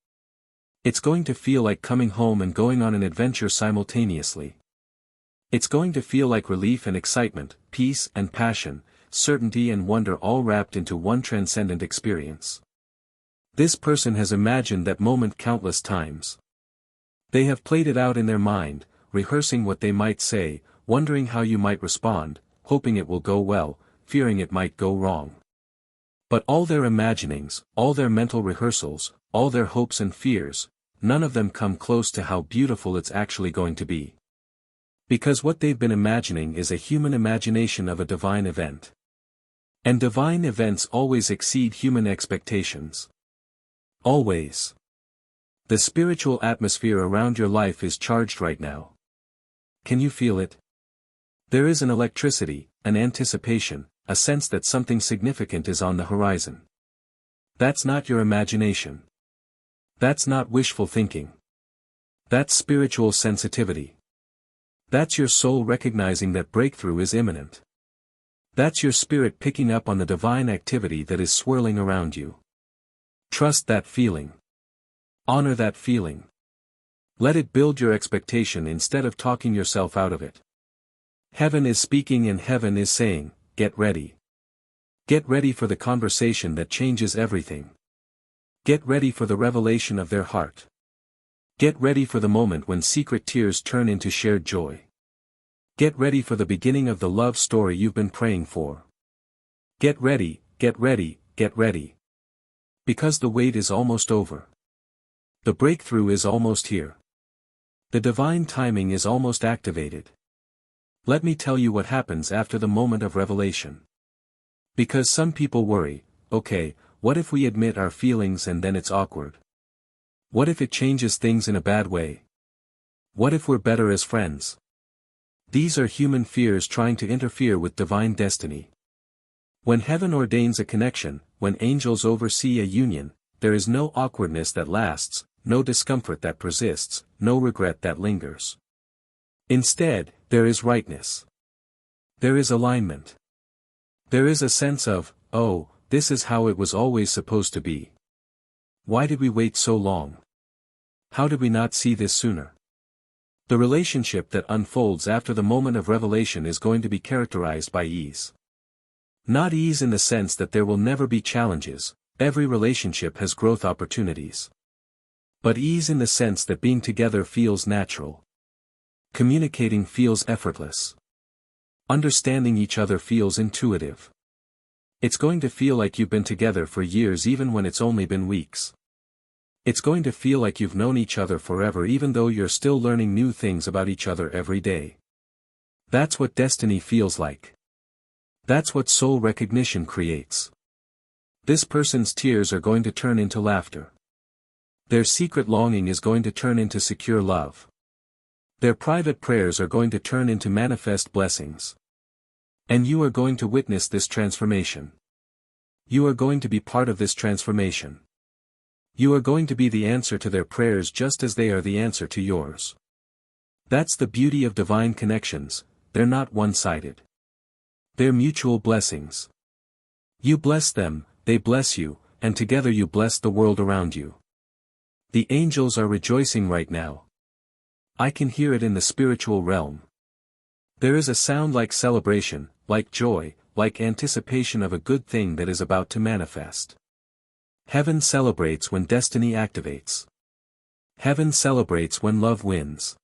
It's going to feel like coming home and going on an adventure simultaneously. It's going to feel like relief and excitement, peace and passion, certainty and wonder all wrapped into one transcendent experience. This person has imagined that moment countless times. They have played it out in their mind, rehearsing what they might say, wondering how you might respond, hoping it will go well, fearing it might go wrong. But all their imaginings, all their mental rehearsals, all their hopes and fears, none of them come close to how beautiful it's actually going to be. Because what they've been imagining is a human imagination of a divine event. And divine events always exceed human expectations. Always. The spiritual atmosphere around your life is charged right now. Can you feel it? There is an electricity, an anticipation, a sense that something significant is on the horizon. That's not your imagination. That's not wishful thinking. That's spiritual sensitivity. That's your soul recognizing that breakthrough is imminent. That's your spirit picking up on the divine activity that is swirling around you. Trust that feeling. Honor that feeling. Let it build your expectation instead of talking yourself out of it. Heaven is speaking and heaven is saying, get ready. Get ready for the conversation that changes everything. Get ready for the revelation of their heart. Get ready for the moment when secret tears turn into shared joy. Get ready for the beginning of the love story you've been praying for. Get ready, get ready, get ready. Because the wait is almost over. The breakthrough is almost here. The divine timing is almost activated. Let me tell you what happens after the moment of revelation. Because some people worry, okay, what if we admit our feelings and then it's awkward? What if it changes things in a bad way? What if we're better as friends? These are human fears trying to interfere with divine destiny. When heaven ordains a connection, when angels oversee a union, there is no awkwardness that lasts, no discomfort that persists, no regret that lingers. Instead, there is rightness. There is alignment. There is a sense of, oh, this is how it was always supposed to be. Why did we wait so long? How did we not see this sooner? The relationship that unfolds after the moment of revelation is going to be characterized by ease. Not ease in the sense that there will never be challenges, every relationship has growth opportunities. But ease in the sense that being together feels natural. Communicating feels effortless. Understanding each other feels intuitive. It's going to feel like you've been together for years even when it's only been weeks. It's going to feel like you've known each other forever even though you're still learning new things about each other every day. That's what destiny feels like. That's what soul recognition creates. This person's tears are going to turn into laughter. Their secret longing is going to turn into secure love. Their private prayers are going to turn into manifest blessings. And you are going to witness this transformation. You are going to be part of this transformation. You are going to be the answer to their prayers just as they are the answer to yours. That's the beauty of divine connections, they're not one-sided. They're mutual blessings. You bless them, they bless you, and together you bless the world around you. The angels are rejoicing right now. I can hear it in the spiritual realm. There is a sound like celebration, like joy, like anticipation of a good thing that is about to manifest. Heaven celebrates when destiny activates. Heaven celebrates when love wins.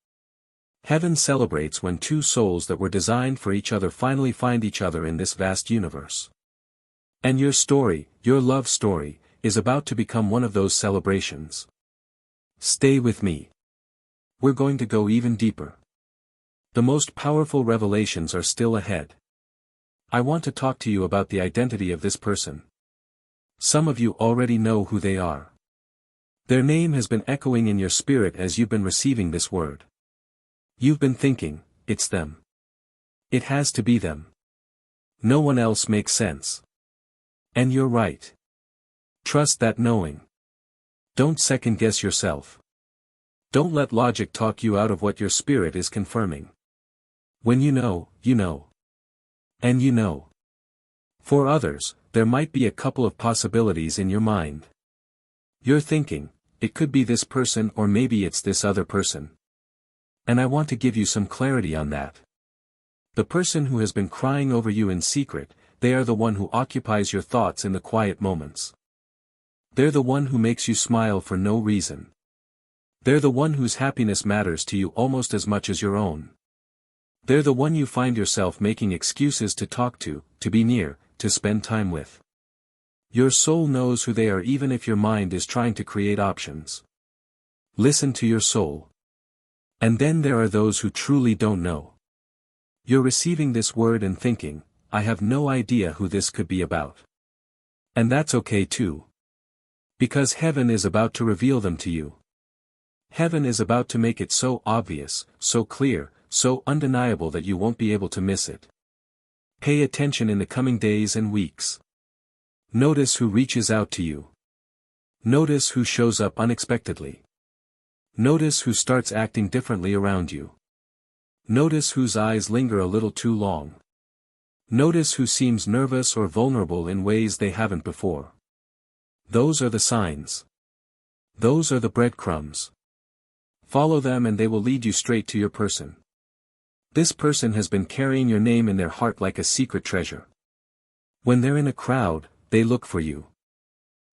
Heaven celebrates when two souls that were designed for each other finally find each other in this vast universe. And your story, your love story, is about to become one of those celebrations. Stay with me. We're going to go even deeper. The most powerful revelations are still ahead. I want to talk to you about the identity of this person. Some of you already know who they are. Their name has been echoing in your spirit as you've been receiving this word. You've been thinking, it's them. It has to be them. No one else makes sense. And you're right. Trust that knowing. Don't second-guess yourself. Don't let logic talk you out of what your spirit is confirming. When you know, you know. And you know. For others, there might be a couple of possibilities in your mind. You're thinking, it could be this person or maybe it's this other person. And I want to give you some clarity on that. The person who has been crying over you in secret, they are the one who occupies your thoughts in the quiet moments. They're the one who makes you smile for no reason. They're the one whose happiness matters to you almost as much as your own. They're the one you find yourself making excuses to talk to be near, to spend time with. Your soul knows who they are even if your mind is trying to create options. Listen to your soul. And then there are those who truly don't know. You're receiving this word and thinking, I have no idea who this could be about. And that's okay too. Because heaven is about to reveal them to you. Heaven is about to make it so obvious, so clear, so undeniable that you won't be able to miss it. Pay attention in the coming days and weeks. Notice who reaches out to you. Notice who shows up unexpectedly. Notice who starts acting differently around you. Notice whose eyes linger a little too long. Notice who seems nervous or vulnerable in ways they haven't before. Those are the signs. Those are the breadcrumbs. Follow them and they will lead you straight to your person. This person has been carrying your name in their heart like a secret treasure. When they're in a crowd, they look for you.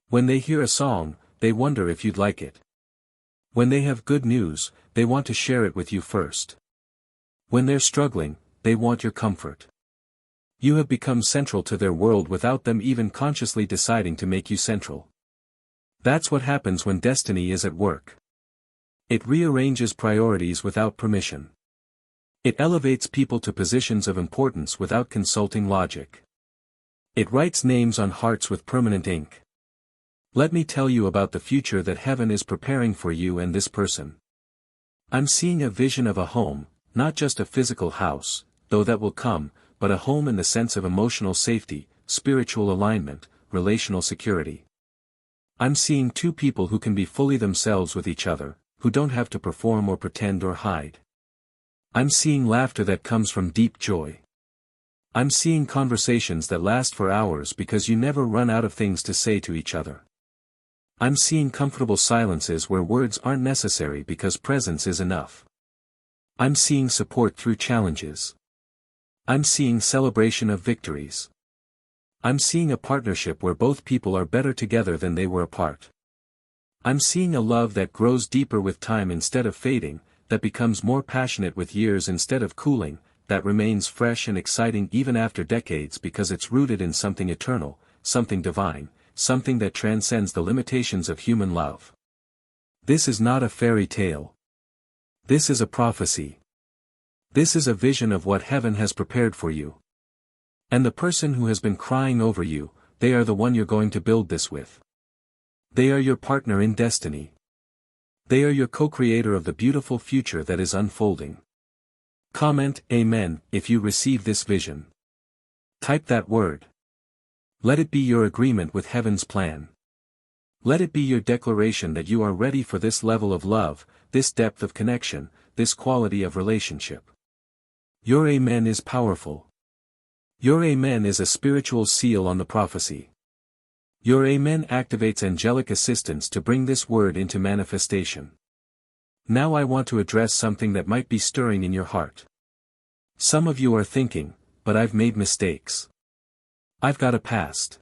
When they hear a song, they wonder if you'd like it. When they have good news, they want to share it with you first. When they're struggling, they want your comfort. You have become central to their world without them even consciously deciding to make you central. That's what happens when destiny is at work. It rearranges priorities without permission. It elevates people to positions of importance without consulting logic. It writes names on hearts with permanent ink. Let me tell you about the future that heaven is preparing for you and this person. I'm seeing a vision of a home, not just a physical house, though that will come, but a home in the sense of emotional safety, spiritual alignment, relational security. I'm seeing two people who can be fully themselves with each other, who don't have to perform or pretend or hide. I'm seeing laughter that comes from deep joy. I'm seeing conversations that last for hours because you never run out of things to say to each other. I'm seeing comfortable silences where words aren't necessary because presence is enough. I'm seeing support through challenges. I'm seeing celebration of victories. I'm seeing a partnership where both people are better together than they were apart. I'm seeing a love that grows deeper with time instead of fading, that becomes more passionate with years instead of cooling, that remains fresh and exciting even after decades because it's rooted in something eternal, something divine, something that transcends the limitations of human love. This is not a fairy tale. This is a prophecy. This is a vision of what heaven has prepared for you. And the person who has been crying over you, they are the one you're going to build this with. They are your partner in destiny. They are your co-creator of the beautiful future that is unfolding. Comment Amen if you receive this vision. Type that word. Let it be your agreement with heaven's plan. Let it be your declaration that you are ready for this level of love, this depth of connection, this quality of relationship. Your Amen is powerful. Your Amen is a spiritual seal on the prophecy. Your Amen activates angelic assistance to bring this word into manifestation. Now I want to address something that might be stirring in your heart. Some of you are thinking, but I've made mistakes. I've got a past.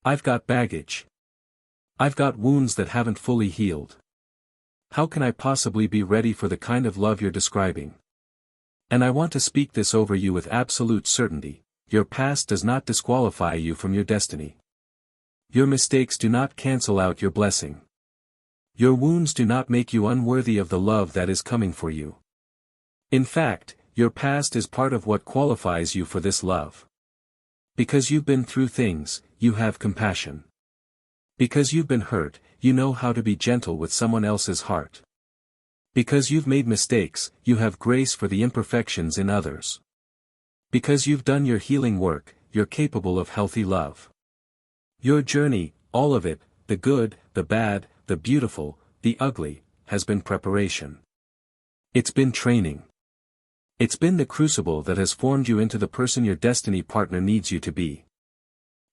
I've got baggage. I've got wounds that haven't fully healed. How can I possibly be ready for the kind of love you're describing? And I want to speak this over you with absolute certainty: your past does not disqualify you from your destiny. Your mistakes do not cancel out your blessing. Your wounds do not make you unworthy of the love that is coming for you. In fact, your past is part of what qualifies you for this love. Because you've been through things, you have compassion. Because you've been hurt, you know how to be gentle with someone else's heart. Because you've made mistakes, you have grace for the imperfections in others. Because you've done your healing work, you're capable of healthy love. Your journey, all of it, the good, the bad, the beautiful, the ugly, has been preparation. It's been training. It's been the crucible that has formed you into the person your destiny partner needs you to be.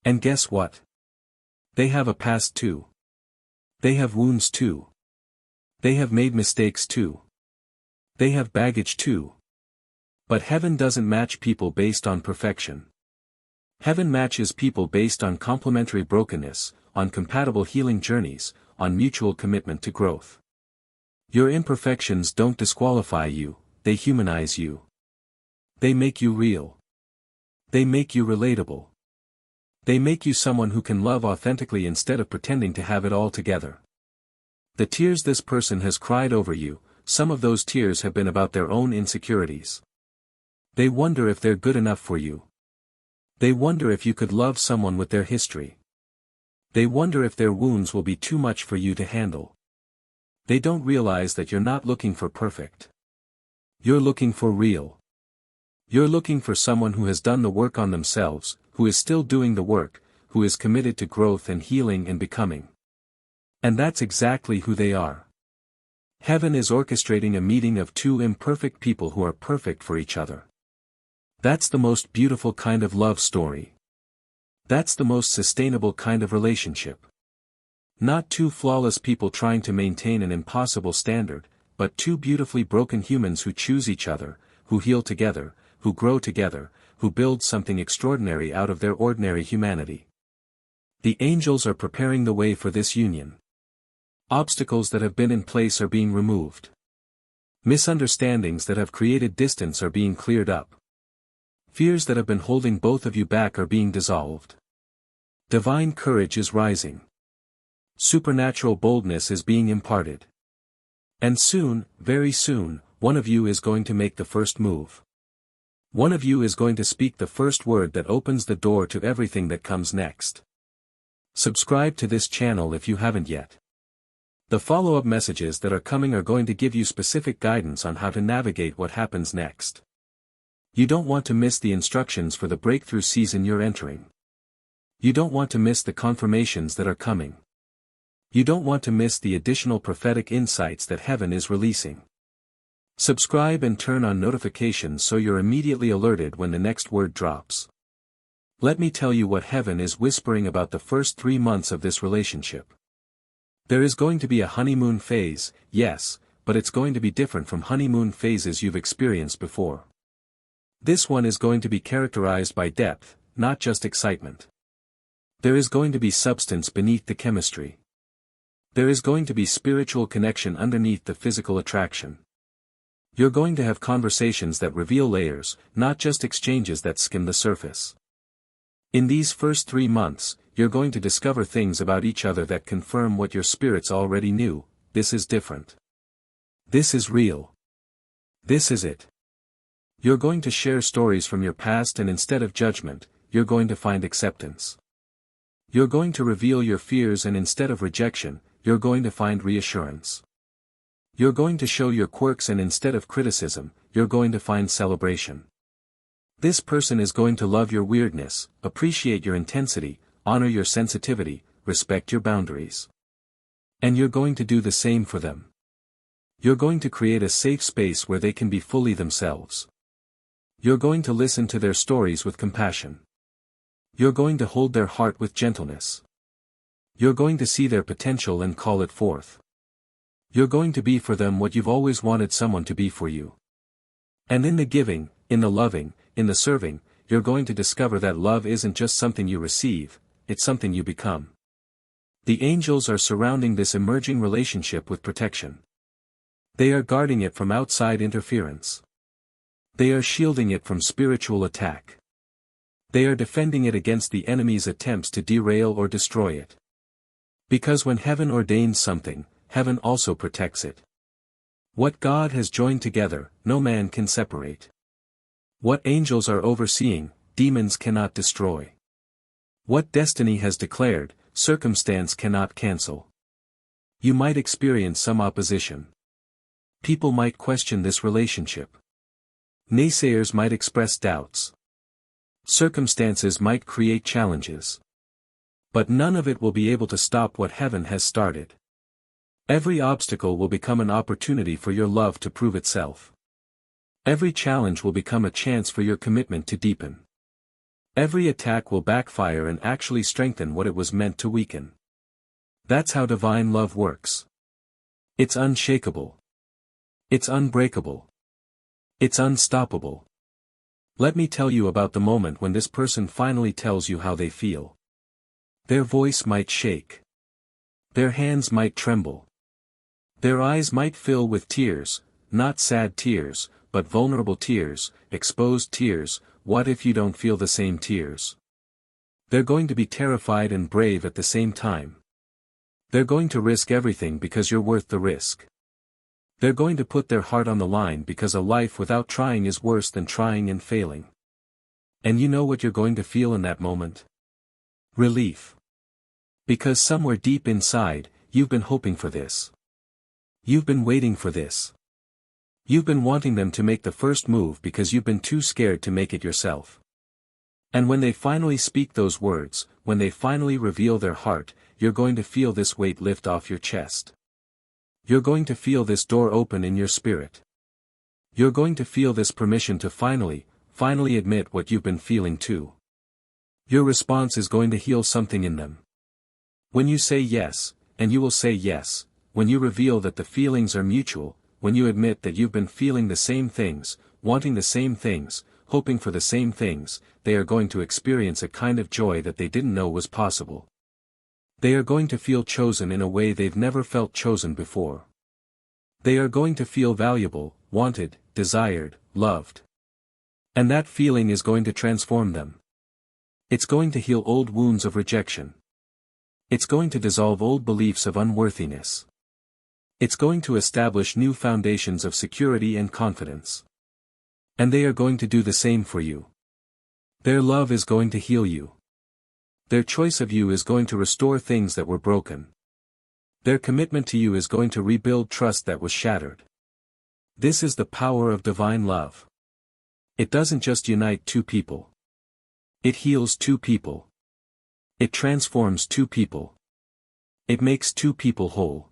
And guess what? They have a past too. They have wounds too. They have made mistakes too. They have baggage too. But heaven doesn't match people based on perfection. Heaven matches people based on complementary brokenness, on compatible healing journeys, on mutual commitment to growth. Your imperfections don't disqualify you, they humanize you. They make you real. They make you relatable. They make you someone who can love authentically instead of pretending to have it all together. The tears this person has cried over you, some of those tears have been about their own insecurities. They wonder if they're good enough for you. They wonder if you could love someone with their history. They wonder if their wounds will be too much for you to handle. They don't realize that you're not looking for perfect. You're looking for real. You're looking for someone who has done the work on themselves, who is still doing the work, who is committed to growth and healing and becoming. And that's exactly who they are. Heaven is orchestrating a meeting of two imperfect people who are perfect for each other. That's the most beautiful kind of love story. That's the most sustainable kind of relationship. Not two flawless people trying to maintain an impossible standard, but two beautifully broken humans who choose each other, who heal together, who grow together, who build something extraordinary out of their ordinary humanity. The angels are preparing the way for this union. Obstacles that have been in place are being removed. Misunderstandings that have created distance are being cleared up. Fears that have been holding both of you back are being dissolved. Divine courage is rising. Supernatural boldness is being imparted. And soon, very soon, one of you is going to make the first move. One of you is going to speak the first word that opens the door to everything that comes next. Subscribe to this channel if you haven't yet. The follow-up messages that are coming are going to give you specific guidance on how to navigate what happens next. You don't want to miss the instructions for the breakthrough season you're entering. You don't want to miss the confirmations that are coming. You don't want to miss the additional prophetic insights that heaven is releasing. Subscribe and turn on notifications so you're immediately alerted when the next word drops. Let me tell you what heaven is whispering about the first 3 months of this relationship. There is going to be a honeymoon phase, yes, but it's going to be different from honeymoon phases you've experienced before. This one is going to be characterized by depth, not just excitement. There is going to be substance beneath the chemistry. There is going to be spiritual connection underneath the physical attraction. You're going to have conversations that reveal layers, not just exchanges that skim the surface. In these first 3 months, you're going to discover things about each other that confirm what your spirits already knew: this is different. This is real. This is it. You're going to share stories from your past, and instead of judgment, you're going to find acceptance. You're going to reveal your fears, and instead of rejection, you're going to find reassurance. You're going to show your quirks, and instead of criticism, you're going to find celebration. This person is going to love your weirdness, appreciate your intensity, honor your sensitivity, respect your boundaries. And you're going to do the same for them. You're going to create a safe space where they can be fully themselves. You're going to listen to their stories with compassion. You're going to hold their heart with gentleness. You're going to see their potential and call it forth. You're going to be for them what you've always wanted someone to be for you. And in the giving, in the loving, in the serving, you're going to discover that love isn't just something you receive, it's something you become. The angels are surrounding this emerging relationship with protection. They are guarding it from outside interference. They are shielding it from spiritual attack. They are defending it against the enemy's attempts to derail or destroy it. Because when heaven ordains something, heaven also protects it. What God has joined together, no man can separate. What angels are overseeing, demons cannot destroy. What destiny has declared, circumstance cannot cancel. You might experience some opposition. People might question this relationship. Naysayers might express doubts. Circumstances might create challenges. But none of it will be able to stop what heaven has started. Every obstacle will become an opportunity for your love to prove itself. Every challenge will become a chance for your commitment to deepen. Every attack will backfire and actually strengthen what it was meant to weaken. That's how divine love works. It's unshakable. It's unbreakable. It's unstoppable. Let me tell you about the moment when this person finally tells you how they feel. Their voice might shake. Their hands might tremble. Their eyes might fill with tears, not sad tears, but vulnerable tears, exposed tears. What if you don't feel the same tears? They're going to be terrified and brave at the same time. They're going to risk everything because you're worth the risk. They're going to put their heart on the line because a life without trying is worse than trying and failing. And you know what you're going to feel in that moment? Relief. Because somewhere deep inside, you've been hoping for this. You've been waiting for this. You've been wanting them to make the first move because you've been too scared to make it yourself. And when they finally speak those words, when they finally reveal their heart, you're going to feel this weight lift off your chest. You're going to feel this door open in your spirit. You're going to feel this permission to finally admit what you've been feeling too. Your response is going to heal something in them. When you say yes, and you will say yes, when you reveal that the feelings are mutual, when you admit that you've been feeling the same things, wanting the same things, hoping for the same things, they are going to experience a kind of joy that they didn't know was possible. They are going to feel chosen in a way they've never felt chosen before. They are going to feel valuable, wanted, desired, loved. And that feeling is going to transform them. It's going to heal old wounds of rejection. It's going to dissolve old beliefs of unworthiness. It's going to establish new foundations of security and confidence. And they are going to do the same for you. Their love is going to heal you. Their choice of you is going to restore things that were broken. Their commitment to you is going to rebuild trust that was shattered. This is the power of divine love. It doesn't just unite two people. It heals two people. It transforms two people. It makes two people whole.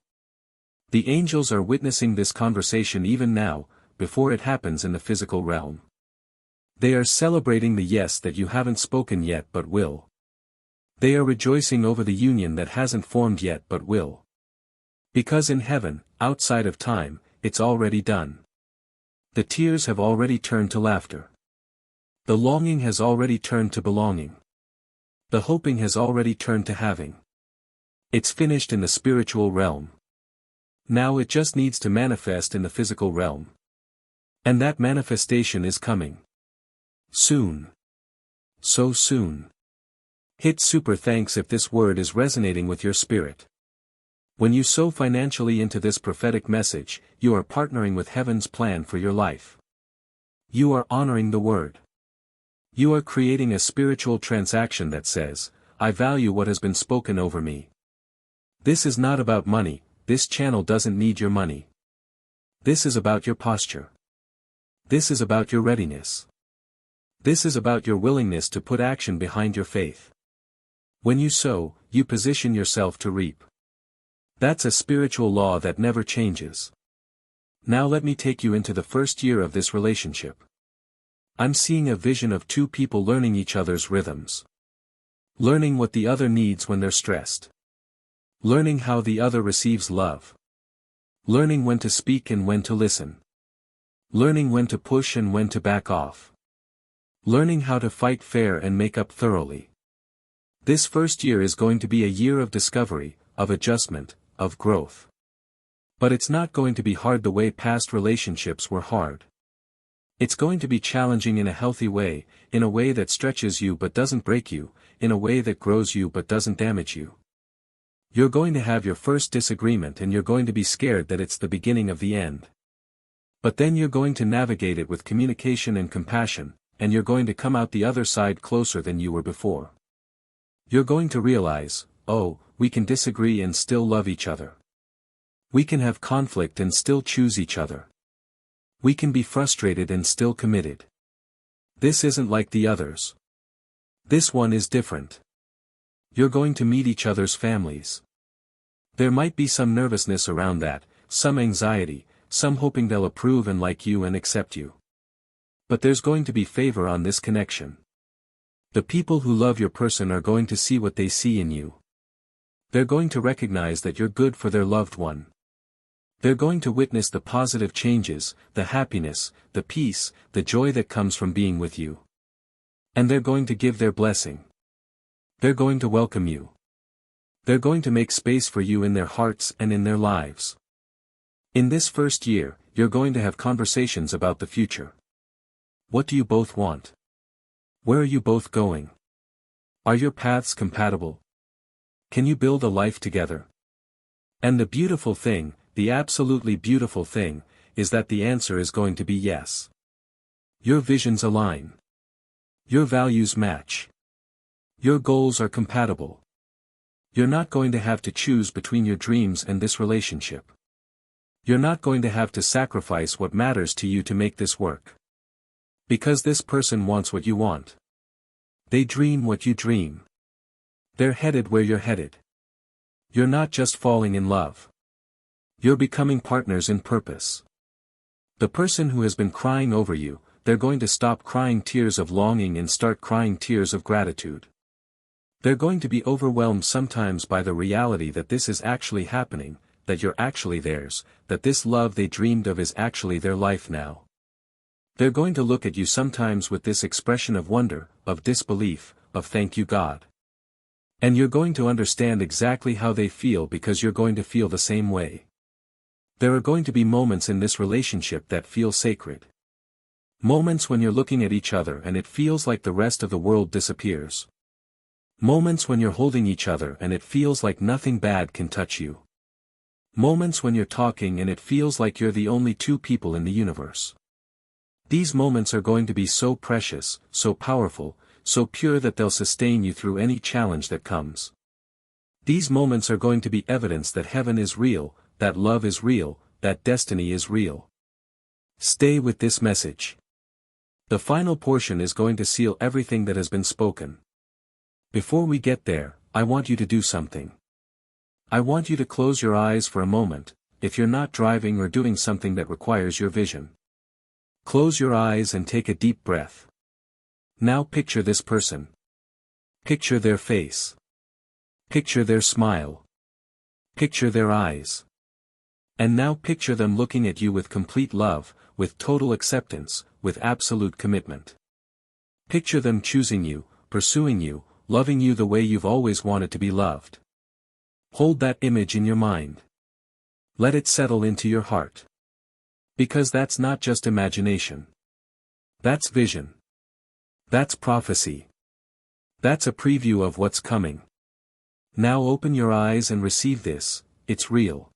The angels are witnessing this conversation even now, before it happens in the physical realm. They are celebrating the yes that you haven't spoken yet but will. They are rejoicing over the union that hasn't formed yet but will. Because in heaven, outside of time, it's already done. The tears have already turned to laughter. The longing has already turned to belonging. The hoping has already turned to having. It's finished in the spiritual realm. Now it just needs to manifest in the physical realm. And that manifestation is coming. Soon. So soon. Hit super thanks if this word is resonating with your spirit. When you sow financially into this prophetic message, you are partnering with heaven's plan for your life. You are honoring the word. You are creating a spiritual transaction that says, I value what has been spoken over me. This is not about money, this channel doesn't need your money. This is about your posture. This is about your readiness. This is about your willingness to put action behind your faith. When you sow, you position yourself to reap. That's a spiritual law that never changes. Now let me take you into the first year of this relationship. I'm seeing a vision of two people learning each other's rhythms. Learning what the other needs when they're stressed. Learning how the other receives love. Learning when to speak and when to listen. Learning when to push and when to back off. Learning how to fight fair and make up thoroughly. This first year is going to be a year of discovery, of adjustment, of growth. But it's not going to be hard the way past relationships were hard. It's going to be challenging in a healthy way, in a way that stretches you but doesn't break you, in a way that grows you but doesn't damage you. You're going to have your first disagreement and you're going to be scared that it's the beginning of the end. But then you're going to navigate it with communication and compassion, and you're going to come out the other side closer than you were before. You're going to realize, oh, we can disagree and still love each other. We can have conflict and still choose each other. We can be frustrated and still committed. This isn't like the others. This one is different. You're going to meet each other's families. There might be some nervousness around that, some anxiety, some hoping they'll approve and like you and accept you. But there's going to be favor on this connection. The people who love your person are going to see what they see in you. They're going to recognize that you're good for their loved one. They're going to witness the positive changes, the happiness, the peace, the joy that comes from being with you. And they're going to give their blessing. They're going to welcome you. They're going to make space for you in their hearts and in their lives. In this first year, you're going to have conversations about the future. What do you both want? Where are you both going? Are your paths compatible? Can you build a life together? And the beautiful thing, the absolutely beautiful thing, is that the answer is going to be yes. Your visions align. Your values match. Your goals are compatible. You're not going to have to choose between your dreams and this relationship. You're not going to have to sacrifice what matters to you to make this work. Because this person wants what you want. They dream what you dream. They're headed where you're headed. You're not just falling in love. You're becoming partners in purpose. The person who has been crying over you, they're going to stop crying tears of longing and start crying tears of gratitude. They're going to be overwhelmed sometimes by the reality that this is actually happening, that you're actually theirs, that this love they dreamed of is actually their life now. They're going to look at you sometimes with this expression of wonder, of disbelief, of thank you God. And you're going to understand exactly how they feel because you're going to feel the same way. There are going to be moments in this relationship that feel sacred. Moments when you're looking at each other and it feels like the rest of the world disappears. Moments when you're holding each other and it feels like nothing bad can touch you. Moments when you're talking and it feels like you're the only two people in the universe. These moments are going to be so precious, so powerful, so pure that they'll sustain you through any challenge that comes. These moments are going to be evidence that heaven is real, that love is real, that destiny is real. Stay with this message. The final portion is going to seal everything that has been spoken. Before we get there, I want you to do something. I want you to close your eyes for a moment, if you're not driving or doing something that requires your vision. Close your eyes and take a deep breath. Now picture this person. Picture their face. Picture their smile. Picture their eyes. And now picture them looking at you with complete love, with total acceptance, with absolute commitment. Picture them choosing you, pursuing you, loving you the way you've always wanted to be loved. Hold that image in your mind. Let it settle into your heart. Because that's not just imagination. That's vision. That's prophecy. That's a preview of what's coming. Now open your eyes and receive this, it's real.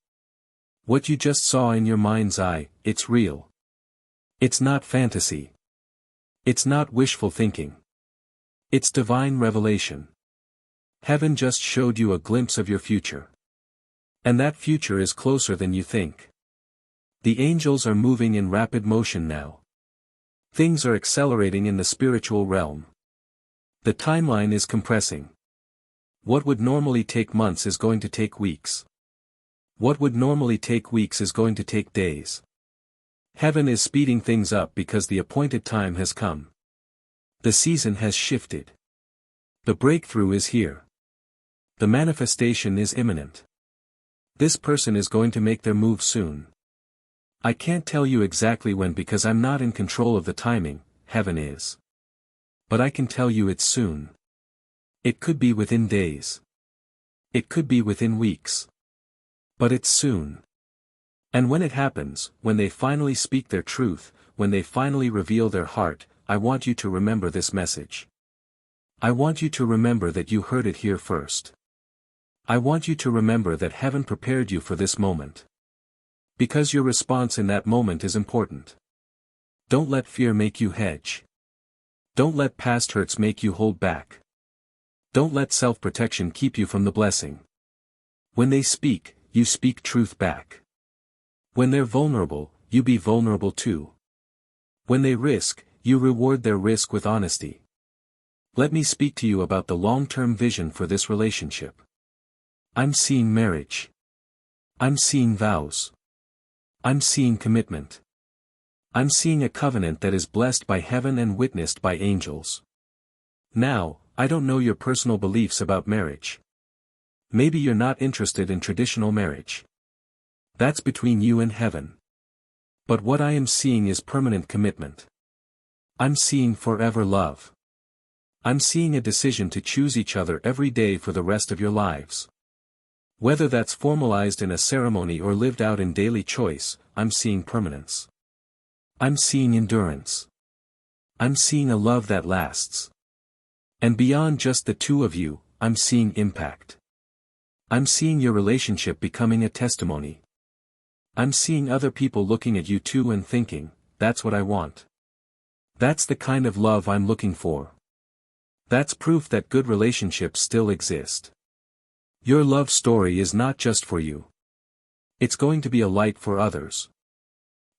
What you just saw in your mind's eye, it's real. It's not fantasy. It's not wishful thinking. It's divine revelation. Heaven just showed you a glimpse of your future. And that future is closer than you think. The angels are moving in rapid motion now. Things are accelerating in the spiritual realm. The timeline is compressing. What would normally take months is going to take weeks. What would normally take weeks is going to take days. Heaven is speeding things up because the appointed time has come. The season has shifted. The breakthrough is here. The manifestation is imminent. This person is going to make their move soon. I can't tell you exactly when because I'm not in control of the timing, heaven is. But I can tell you it's soon. It could be within days. It could be within weeks. But it's soon. And when it happens, when they finally speak their truth, when they finally reveal their heart, I want you to remember this message. I want you to remember that you heard it here first. I want you to remember that heaven prepared you for this moment. Because your response in that moment is important. Don't let fear make you hedge. Don't let past hurts make you hold back. Don't let self-protection keep you from the blessing. When they speak, you speak truth back. When they're vulnerable, you be vulnerable too. When they risk, you reward their risk with honesty. Let me speak to you about the long-term vision for this relationship. I'm seeing marriage. I'm seeing vows. I'm seeing commitment. I'm seeing a covenant that is blessed by heaven and witnessed by angels. Now, I don't know your personal beliefs about marriage. Maybe you're not interested in traditional marriage. That's between you and heaven. But what I am seeing is permanent commitment. I'm seeing forever love. I'm seeing a decision to choose each other every day for the rest of your lives. Whether that's formalized in a ceremony or lived out in daily choice, I'm seeing permanence. I'm seeing endurance. I'm seeing a love that lasts. And beyond just the two of you, I'm seeing impact. I'm seeing your relationship becoming a testimony. I'm seeing other people looking at you too and thinking, that's what I want. That's the kind of love I'm looking for. That's proof that good relationships still exist. Your love story is not just for you. It's going to be a light for others.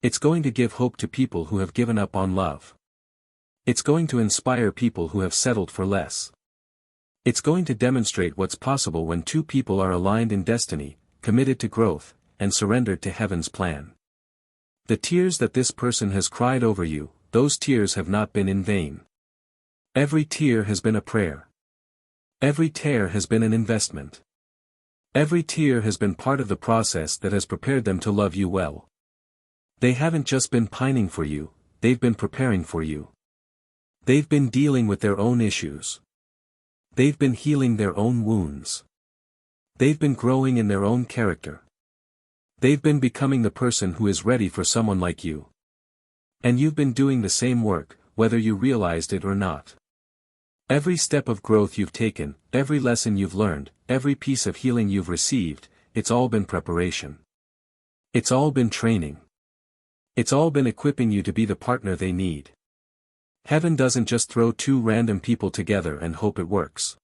It's going to give hope to people who have given up on love. It's going to inspire people who have settled for less. It's going to demonstrate what's possible when two people are aligned in destiny, committed to growth, and surrendered to heaven's plan. The tears that this person has cried over you, those tears have not been in vain. Every tear has been a prayer. Every tear has been an investment. Every tear has been part of the process that has prepared them to love you well. They haven't just been pining for you, they've been preparing for you. They've been dealing with their own issues. They've been healing their own wounds. They've been growing in their own character. They've been becoming the person who is ready for someone like you. And you've been doing the same work, whether you realized it or not. Every step of growth you've taken, every lesson you've learned, every piece of healing you've received, it's all been preparation. It's all been training. It's all been equipping you to be the partner they need. Heaven doesn't just throw two random people together and hope it works.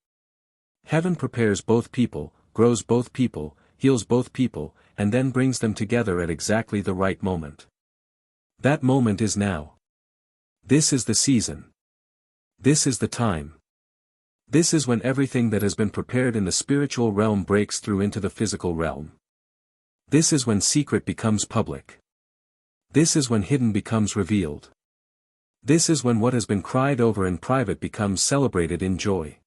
Heaven prepares both people, grows both people, heals both people, and then brings them together at exactly the right moment. That moment is now. This is the season. This is the time. This is when everything that has been prepared in the spiritual realm breaks through into the physical realm. This is when secret becomes public. This is when hidden becomes revealed. This is when what has been cried over in private becomes celebrated in joy.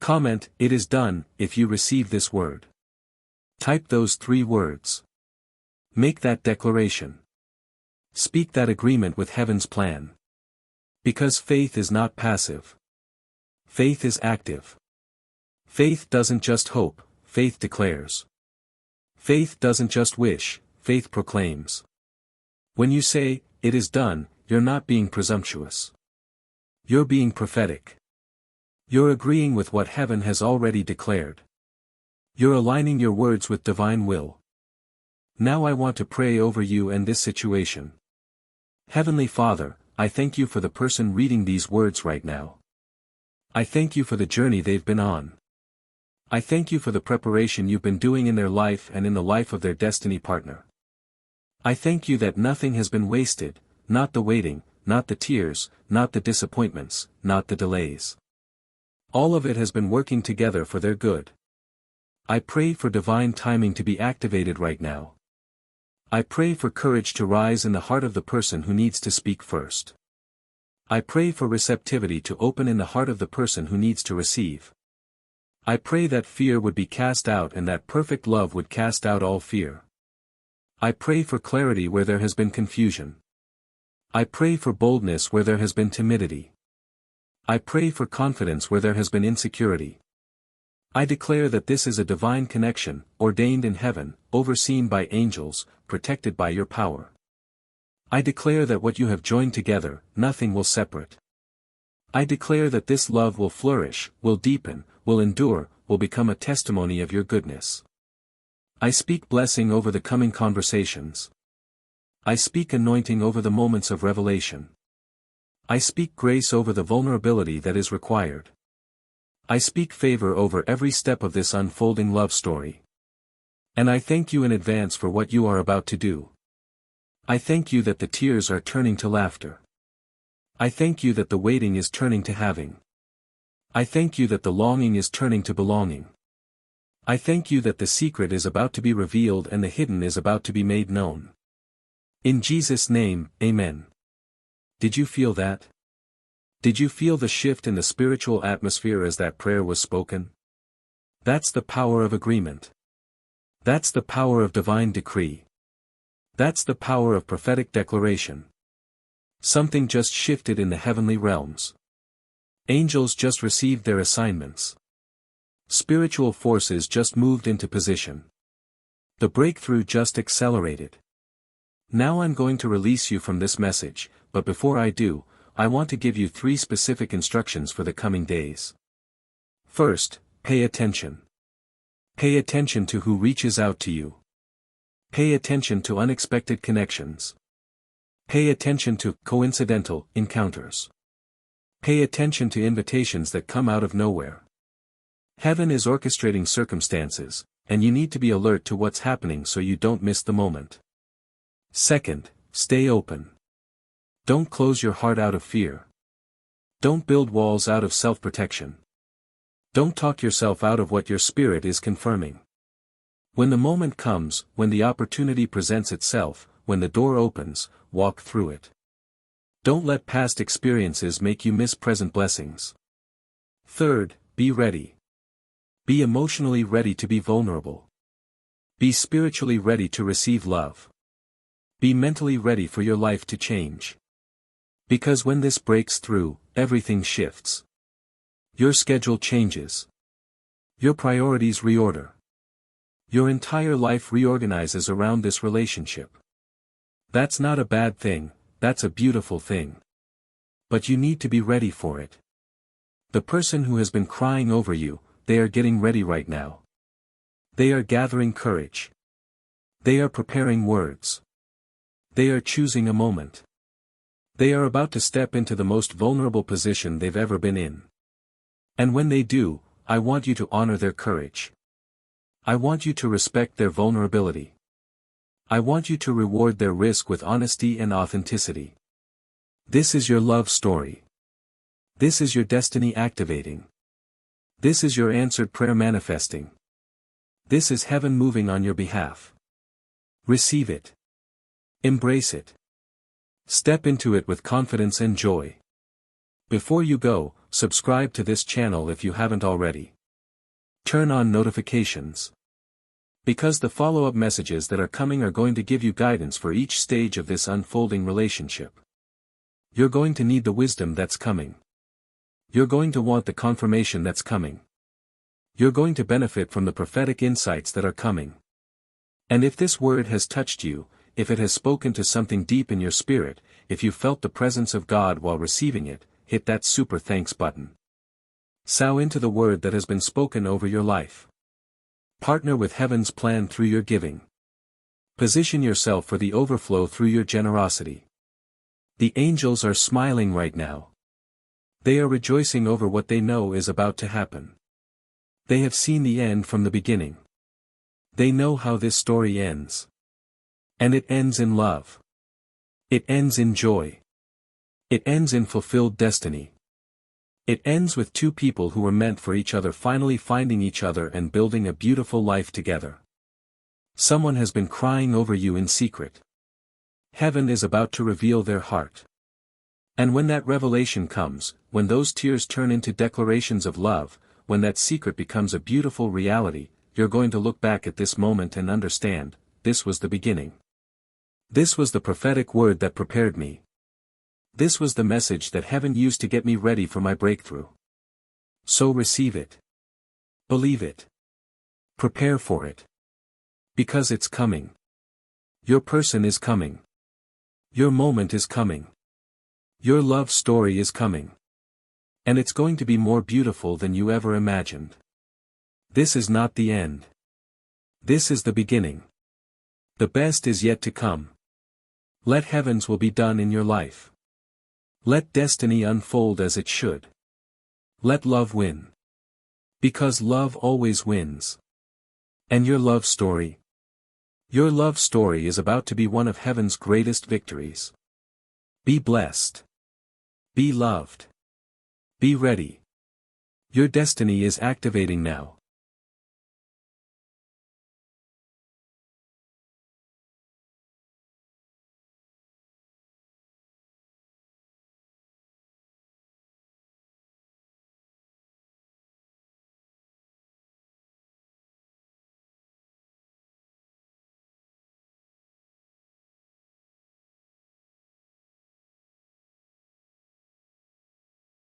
Comment, "It is done," if you receive this word. Type those 3 words. Make that declaration. Speak that agreement with heaven's plan. Because faith is not passive. Faith is active. Faith doesn't just hope, faith declares. Faith doesn't just wish, faith proclaims. When you say, "It is done," you're not being presumptuous. You're being prophetic. You're agreeing with what heaven has already declared. You're aligning your words with divine will. Now I want to pray over you and this situation. Heavenly Father, I thank you for the person reading these words right now. I thank you for the journey they've been on. I thank you for the preparation you've been doing in their life and in the life of their destiny partner. I thank you that nothing has been wasted, not the waiting, not the tears, not the disappointments, not the delays. All of it has been working together for their good. I pray for divine timing to be activated right now. I pray for courage to rise in the heart of the person who needs to speak first. I pray for receptivity to open in the heart of the person who needs to receive. I pray that fear would be cast out and that perfect love would cast out all fear. I pray for clarity where there has been confusion. I pray for boldness where there has been timidity. I pray for confidence where there has been insecurity. I declare that this is a divine connection, ordained in heaven, overseen by angels, protected by your power. I declare that what you have joined together, nothing will separate. I declare that this love will flourish, will deepen, will endure, will become a testimony of your goodness. I speak blessing over the coming conversations. I speak anointing over the moments of revelation. I speak grace over the vulnerability that is required. I speak favor over every step of this unfolding love story. And I thank you in advance for what you are about to do. I thank you that the tears are turning to laughter. I thank you that the waiting is turning to having. I thank you that the longing is turning to belonging. I thank you that the secret is about to be revealed and the hidden is about to be made known. In Jesus' name, Amen. Did you feel that? Did you feel the shift in the spiritual atmosphere as that prayer was spoken? That's the power of agreement. That's the power of divine decree. That's the power of prophetic declaration. Something just shifted in the heavenly realms. Angels just received their assignments. Spiritual forces just moved into position. The breakthrough just accelerated. Now I'm going to release you from this message, but before I do, I want to give you 3 specific instructions for the coming days. First, pay attention. Pay attention to who reaches out to you. Pay attention to unexpected connections. Pay attention to coincidental encounters. Pay attention to invitations that come out of nowhere. Heaven is orchestrating circumstances, and you need to be alert to what's happening so you don't miss the moment. Second, stay open. Don't close your heart out of fear. Don't build walls out of self-protection. Don't talk yourself out of what your spirit is confirming. When the moment comes, when the opportunity presents itself, when the door opens, walk through it. Don't let past experiences make you miss present blessings. Third, be ready. Be emotionally ready to be vulnerable. Be spiritually ready to receive love. Be mentally ready for your life to change. Because when this breaks through, everything shifts. Your schedule changes. Your priorities reorder. Your entire life reorganizes around this relationship. That's not a bad thing, that's a beautiful thing. But you need to be ready for it. The person who has been crying over you, they are getting ready right now. They are gathering courage. They are preparing words. They are choosing a moment. They are about to step into the most vulnerable position they've ever been in. And when they do, I want you to honor their courage. I want you to respect their vulnerability. I want you to reward their risk with honesty and authenticity. This is your love story. This is your destiny activating. This is your answered prayer manifesting. This is heaven moving on your behalf. Receive it. Embrace it. Step into it with confidence and joy. Before you go, subscribe to this channel if you haven't already. Turn on notifications. Because the follow-up messages that are coming are going to give you guidance for each stage of this unfolding relationship. You're going to need the wisdom that's coming. You're going to want the confirmation that's coming. You're going to benefit from the prophetic insights that are coming. And if this word has touched you, if it has spoken to something deep in your spirit, if you felt the presence of God while receiving it, hit that super thanks button. Sow into the word that has been spoken over your life. Partner with heaven's plan through your giving. Position yourself for the overflow through your generosity. The angels are smiling right now. They are rejoicing over what they know is about to happen. They have seen the end from the beginning. They know how this story ends. And it ends in love. It ends in joy. It ends in fulfilled destiny. It ends with 2 people who were meant for each other finally finding each other and building a beautiful life together. Someone has been crying over you in secret. Heaven is about to reveal their heart. And when that revelation comes, when those tears turn into declarations of love, when that secret becomes a beautiful reality, you're going to look back at this moment and understand, this was the beginning. This was the prophetic word that prepared me. This was the message that heaven used to get me ready for my breakthrough. So receive it. Believe it. Prepare for it. Because it's coming. Your person is coming. Your moment is coming. Your love story is coming. And it's going to be more beautiful than you ever imagined. This is not the end. This is the beginning. The best is yet to come. Let heaven's will be done in your life. Let destiny unfold as it should. Let love win. Because love always wins. And your love story? Your love story is about to be one of heaven's greatest victories. Be blessed. Be loved. Be ready. Your destiny is activating now.